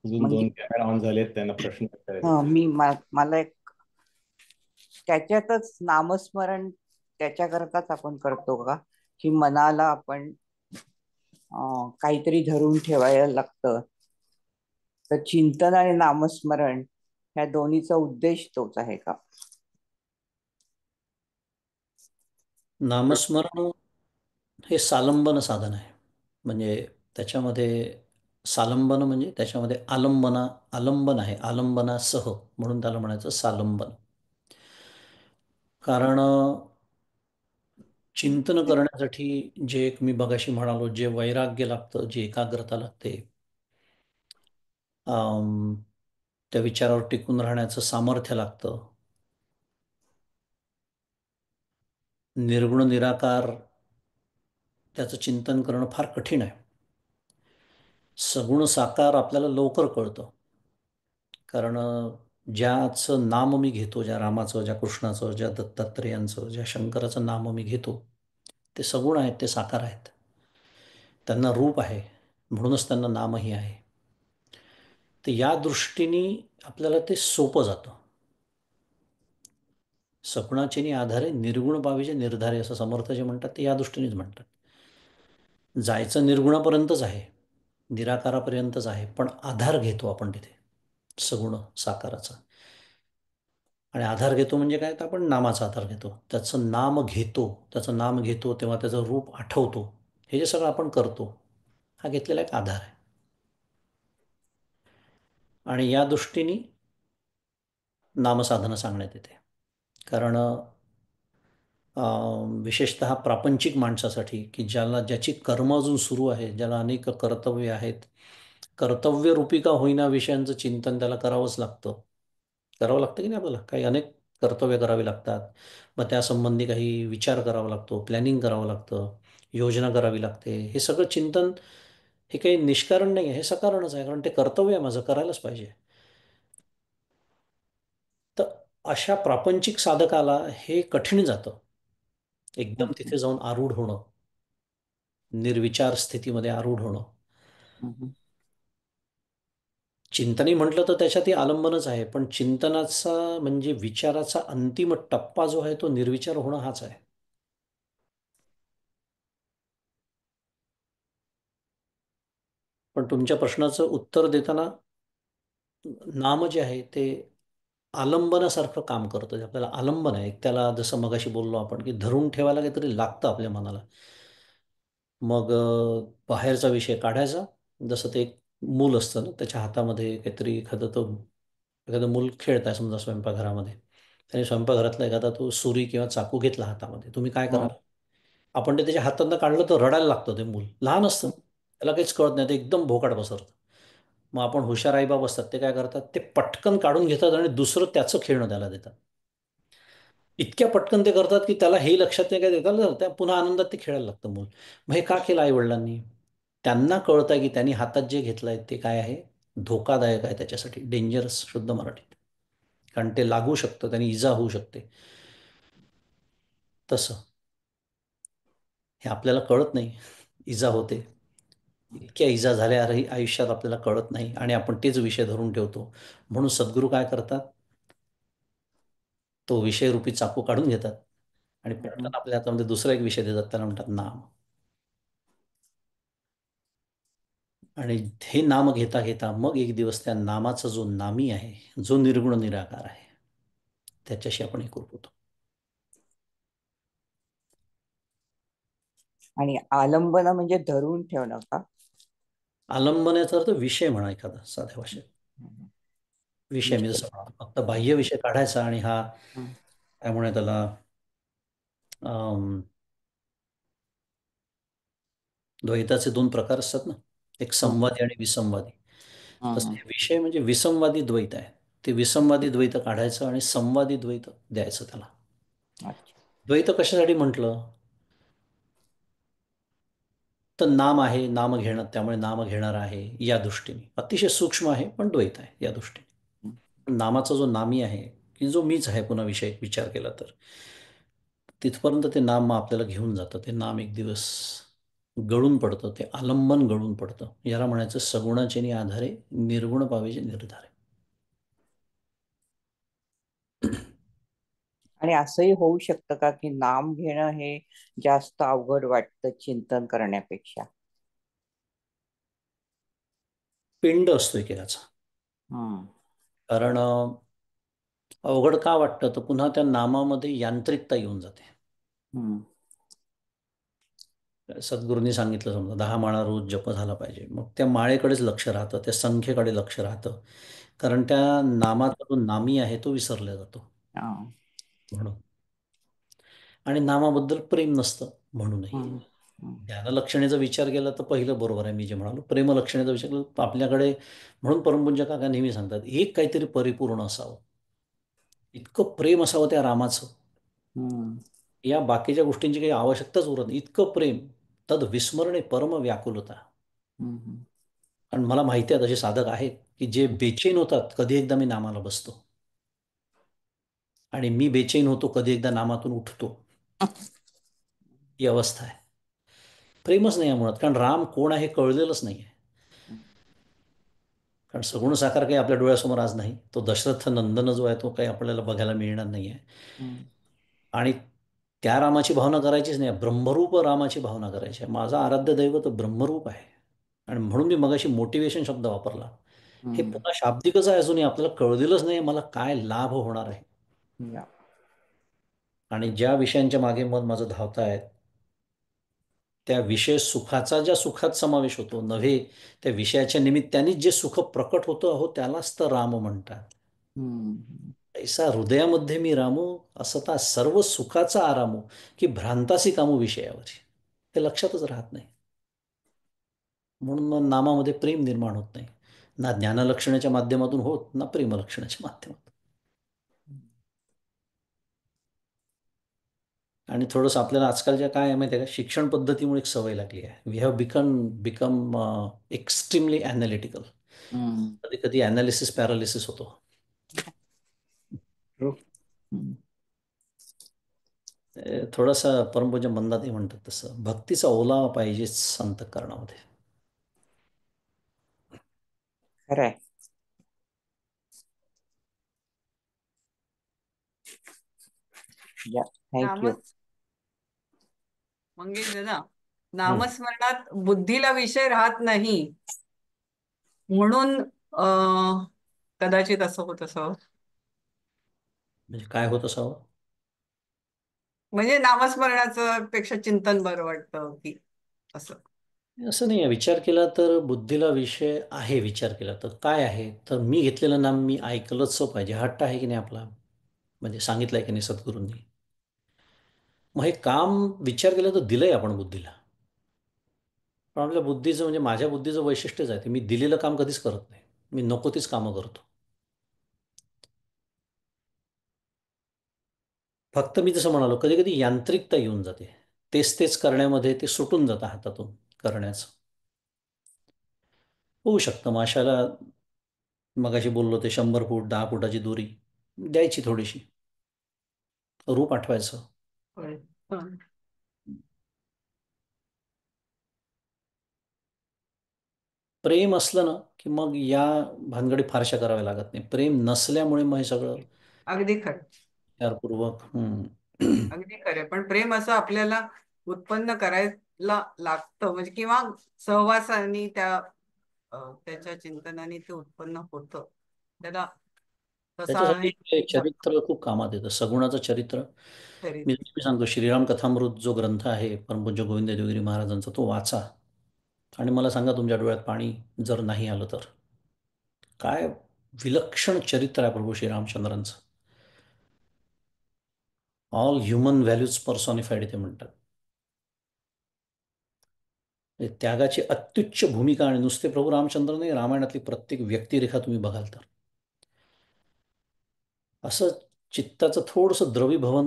अजून
म्हणजे
2 कॅमेरा ऑन झालेत, त्यांना प्रश्न विचारायचे.
मला एक त्याच्यातच नामस्मरण त्याच्याकरताच आपण करतो का, की मनाला आपण काहीतरी धरून ठेवायला लागतं? तर चिंतन आणि नामस्मरण ह्या दोन्हीचा उद्देश तोच आहे का?
नामस्मरण हे सालंबन साधन आहे. म्हणजे त्याच्यामध्ये सालंबन म्हणजे त्याच्यामध्ये आलंबन आहे, आलंबनासह, म्हणून त्याला म्हणायचं सालंबन. कारण चिंतन करण्यासाठी जे एक मी बघाशी म्हणालो, जे वैराग्य लागतं, जी एकाग्रता लागते, अम, त्या विचारावर टिकून राहण्याचं सामर्थ्य लागतं. निर्गुण निराकार त्याचं चिंतन करणं फार कठीण आहे. सगुण साकार आपल्याला लवकर कळतं. कारण ज्याचं नाम मी घेतो, ज्या रामाचं, ज्या कृष्णाचं, ज्या दत्तात्रेयांचं, ज्या शंकराचं नाम मी घेतो, ते सगुण आहेत, ते साकार आहेत. त्यांना रूप आहे, म्हणूनच त्यांना नामही आहे. तर या दृष्टीने आपल्याला ते सोपं जातं. सगुणाचे आधारे निर्गुण बाबीचे निर्धारे, असं समर्थ जे म्हणतात ते या दृष्टीनेच म्हणतात. जायचं निर्गुणापर्यंतच आहे, निराकारापर्यंतच आहे, पण आधार घेतो आपण तिथे सगुण साकाराचा. आणि आधार घेतो म्हणजे काय, तर आपण नामाचा आधार घेतो, त्याचं नाम घेतो. त्याचं नाम घेतो तेव्हा त्याचं रूप आठवतो. हे जे सगळं आपण करतो, हा घेतलेला एक आधार आहे. आणि या दृष्टीने नामसाधनं सांगण्यात येते. कारण विशेषतः प्रापंचिक माणसासाठी, की ज्याची कर्म अजून सुरू आहे, ज्याला अनेक कर्तव्य आहेत, कर्तव्यरूपी का होईना विषयांचं चिंतन त्याला करावंच लागतं. करावं लागतं की नाही, आपल्याला काही अनेक कर्तव्य करावी लागतात. मग त्यासंबंधी काही विचार करावा लागतो, प्लॅनिंग करावं लागतं, योजना करावी लागते. हे सगळं चिंतन हे काही निष्कारण नाही आहे, हे सकारणच आहे. कारण ते कर्तव्य आहे माझं, करायलाच पाहिजे. तर अशा प्रापंचिक साधकाला हे कठीण जातं, एकदम
हम्म,
तिथे जाऊन आरूढ होणं, निर्विचार स्थितीमध्ये आरूढ होणं.
हम्म.
चिंतनही म्हटलं तर त्याच्यातही आलंबनच आहे, पण चिंतनाचा म्हणजे विचाराचा अंतिम टप्पा जो आहे तो निर्विचार होणं हाच आहे. पण तुमच्या प्रश्नाचं उत्तर देताना नाम जे आहे ते आलंबनासारखं काम करतं. जे आपल्याला आलंबन आहे, एक त्याला जसं मगाशी बोललो आपण, की धरून ठेवायला काहीतरी लागतं आपल्या मनाला. मग बाहेरचा विषय काढायचा. जसं ते एक मूल असतं ना, त्याच्या हातामध्ये काहीतरी एखादं मूल खेळत आहे समजा स्वयंपाकघरामध्ये. त्याने स्वयंपाकघरातला एखादा तो सुरी किंवा चाकू घेतला हातामध्ये, तुम्ही काय कराल?
हम्म,
आपण ते त्याच्या हातातनं काढलं तर रडायला लागतं ते मूल. लहान असतं, त्याला काहीच कळत नाही, ते एकदम भोकाड पसरतं. मग आपण हुशार आईबाप असतात ते काय करतात, ते पटकन काढून घेतात आणि दुसरं त्याचं खेळणं त्याला देतात. इतक्या पटकन ते करतात की त्याला हे लक्षात नाही काय देतात, त्या पुन्हा आनंदात ते खेळायला लागतं मूल. मग हे का केलं आईवडिलांनी? त्यांना कळतंय की त्यांनी हातात जे घेतलंय ते काय आहे, धोकादायक आहे त्याच्यासाठी, डेंजरस शुद्ध मराठीत. कारण ते लागू शकतं, त्यांनी इजा होऊ शकते. तसं हे आपल्याला कळत नाही, इजा होते. इतक्या इजा झाल्या आयुष्यात आपल्याला कळत नाही आणि आपण तेच विषय धरून ठेवतो. म्हणून सद्गुरू काय करतात, तो विषयरूपी चाकू काढून घेतात आणि पटकन आपल्या हातामध्ये दुसरा एक विषय देतात, त्याला म्हणतात नाम. आणि हे नाम घेता घेता मग एक दिवस त्या नामाचा जो नामी आहे, जो निर्गुण निराकार आहे, त्याच्याशी आपण एकरूप होतो.
आणि आलंबन म्हणजे धरून ठेवणं का?
आलंबनाचा अर्थ विषय म्हणा एखादा साध्या भाषेत. विषय मी
विषय.
जसं म्हणतो, फक्त बाह्य विषय काढायचा आणि हा
हं,
काय म्हणूया त्याला, अम, द्वैताचे दोन प्रकार असतात ना, एक
हं,
संवादी आणि विसंवादी.
हं,
तसे विषय म्हणजे विसंवादी द्वैत आहे. ते विसंवादी द्वैत काढायचं आणि संवादी द्वैत द्यायचं त्याला.
अच्छा.
द्वैत कशासाठी म्हटलं, तर नाम आहे, नाम घेणं, त्यामुळे नाम घेणार आहे या दृष्टीने अतिशय सूक्ष्म आहे, पण द्वैत आहे या दृष्टीने.
हं.
नामाचा जो नामी आहे, की जो मीच आहे, पुन्हा विषय विचार केला तर तिथपर्यंत ते नाम मग आपल्याला घेऊन जातं. ते नाम एक दिवस गळून पडतं, ते आलंबन गळून पडतं. याला म्हणायचं सगुणाचे आधारे निर्गुण पावेचे निर्धारे.
आणि असंही होऊ शकतं का की नाम घेणं हे जास्त अवघड वाटतं चिंतन करण्यापेक्षा?
पिंड असतो एकेकाचा.
हं,
कारण अवघड का वाटतं, तर पुन्हा त्या नामामध्ये यांत्रिकता येऊन जाते.
हं,
सद्गुरूंनी सांगितलं, समजा 10 माळा रोज जप झाला पाहिजे, मग त्या माळेकडेच लक्ष राहतं, त्या संख्येकडे लक्ष राहतं. कारण त्या नामाचा जो नामी आहे तो विसरला जातो
हं,
म्हणून. आणि नामाबद्दल प्रेम नसतं म्हणूनही.
हं, हं,
ज्ञानलक्षणेचा विचार केला तर पहिलं बरोबर आहे, मी जे म्हणालो. प्रेमलक्षणेचा विचार केला तर आपल्याकडे, म्हणून परमपूज्य काका नेहमी सांगतात, एक काहीतरी परिपूर्ण असावं, इतकं प्रेम असावं त्या रामाचं,
हं,
या बाकीच्या गोष्टींची काही आवश्यकताच उरत नाही. इतकं प्रेम, तद विस्मरणे परम व्याकुलता.
हं, हं,
आणि मला माहिती आहे तसे साधक आहेत की जे बेचैन होतात कधी एकदा मी नामाला बसतो, आणि मी बेचैन होतो कधी एकदा नामातून उठतो. ही अवस्था आहे. प्रेमच नाही आहे मुळात, कारण राम कोण आहे कळलेलंच नाही आहे. कारण सगुण साकार काही आपल्या डोळ्यासमोर आज नाही. तो दशरथ नंदन जो आहे तो काही आपल्याला बघायला मिळणार नाही आहे.
हं,
आणि त्या रामाची भावना करायचीच नाही, ब्रह्मरूप रामाची भावना करायची आहे. माझा आराध्य दैवत ब्रह्मरूप आहे. आणि म्हणून मी मगाशी मोटिवेशन शब्द वापरला. हे
हं,
पुन्हा शाब्दिकच आहे, अजूनही आपल्याला कळलेलंच नाही मला काय लाभ होणार आहे.
या.
आणि ज्या विषयांच्या मागे मन माझं धावत आहे, त्या विषय सुखाचा ज्या सुखात समावेश होतो नव्हे, त्या विषयाच्या निमित्तानेच जे सुख प्रकट होतं अहो त्यालाच तर राम म्हणतात.
हं,
ऐसा हृदयामध्ये मी रामू, असता सर्व सुखाचा आरामू, की भ्रांतासी कामू विषयावरी. हे लक्षातच राहत नाही. म्हणून मग नामामध्ये प्रेम निर्माण होत नाही, ना ज्ञानलक्षणाच्या माध्यमातून होत, ना प्रेमलक्षणाच्या माध्यमातून. आणि थोडंसं आपल्याला आजकालच्या काय आहे माहिती आहे का, शिक्षण पद्धतीमुळे एक सवय लागली आहे. We have become extremely analytical.
Hmm.
कधी कधी ॲनालिसिस पॅरालिसिस होतो.
True. हं.
थोडासा परमपूज्य मंदाते म्हणतात तसं, भक्तीचा ओलावा पाहिजेच अंतःकरणामध्ये.
खरंय. या, थँक्यू.
नामच मंगेश दादा,
हं.
नामस्मरणात बुद्धीला विषय राहत नाही म्हणून कदाचित असं होत असावं.
म्हणजे काय होत असावं?
म्हणजे नामस्मरणाचं पेक्षा चिंतन बरं वाटतं की असं.
असं नाही आहे. विचार केला तर बुद्धीला विषय आहे. विचार केला तर काय आहे, तर मी घेतलेलं नाम मी ऐकलंच पाहिजे. हट्ट आहे की नाही आपला, म्हणजे सांगितलंय की नाही सद्गुरूंनी. मग हे काम विचार केला तर दिलंय आपण बुद्धीला. पण आपल्या बुद्धीचं म्हणजे माझ्या बुद्धीचं वैशिष्ट्यच आहे ते मी दिलेलं काम कधीच करत नाही. मी नको तीच कामं करतो. फक्त मी जसं म्हणालो कधी कधी यांत्रिकता येऊन जाते. तेच तेच करण्यामध्ये ते सुटून जातं हातातून करण्याचं. होऊ शकतं माशाला मगाशी बोललो ते 100 फूट 10 फुटाची दोरी द्यायची थोडीशी, रूप आठवायचं.
होय. हं.
प्रेम असलं ना की मग या भानगडी फारशा कराव्या लागत नाही. प्रेम नसल्यामुळे मग हे सगळं
अगदी खरं.
विचारपूर्वक
अगदी खरं. पण प्रेम असं आपल्याला उत्पन्न करायला लागतं म्हणजे किंवा सहवासाने त्याच्या चिंतनाने ते उत्पन्न होतं. त्याला तसा
त्याच्यासाठी
हे
हे
लागतं
चरित्र खूप कामात येतं. सगुणाचं चरित्र. मी
चरित्र.
नेहमी सांगतो श्रीराम कथामृत जो ग्रंथ आहे परमपूज्य गोविंद देवगिरी महाराजांचा तो वाचा आणि मला सांगा तुमच्या डोळ्यात पाणी जर नाही आलं तर. काय विलक्षण चरित्र आहे प्रभू श्रीरामचंद्रांचं. ऑल ह्युमन व्हॅल्यूज पर्सॉनिफाईड ते म्हणतात. म्हणजे त्यागाची अत्युच्च भूमिका आणि नुसते प्रभू रामचंद्र नाही रामायणातली प्रत्येक व्यक्तिरेखा तुम्ही बघाल तर असं चित्ताचं थोडंसं द्रवीभवन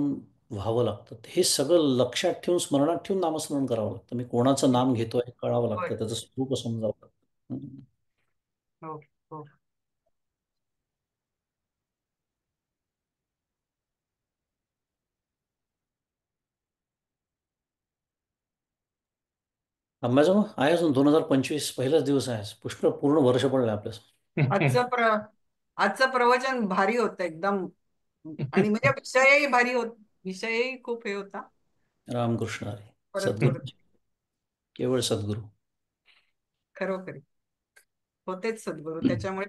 व्हावं लागतं. हे सगळं लक्षात ठेवून स्मरणात ठेवून नामस्मरण करावं लागतं. मी कोणाचं नाम घेतोय हे कळावं
होय.
लागतं. त्याचं स्वरूप समजावं लागतं.
हो हो.
अंबाजोगाई आहे अजून 2025 पहिलाच दिवस आहे. पुष्कळ पूर्ण वर्ष पडलं आपल्यास.
आजचं प्र आजचं प्रवचन भारी होतं एकदम. आणि म्हणजे विषयही भारी विषयही खूप हे होता.
रामकृष्ण हरी.
परत
सद्गुरू.
परत
केवळ सद्गुरू.
खरोखरी होतेच सद्गुरू त्याच्यामुळे.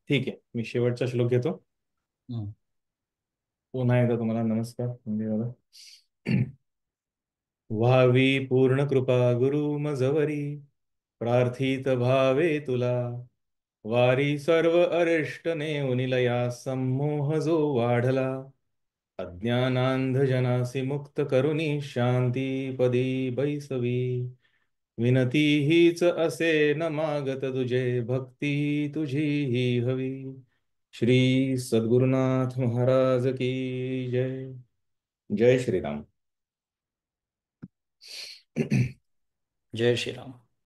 ठीक आहे, मी शेवटचा श्लोक घेतो.
हं.
पुन्हा एकदा तुम्हाला नमस्कार म्हणजे दादा. व्हावी पूर्ण कृपा गुरु मजवरी, प्रार्थित भावे तुला. वारी सर्व अरिष्ट नेऊनिलया, संमोह जो वाढला. अज्ञानांधजनासी मुक्त करुणी, शांती पदी बैसवी. विनती हीच असे न मागत तुझे, भक्ती तुझी ही हवी. श्री सद्गुरुनाथ महाराज की जय. जय श्रीराम.
जय श्रीराम.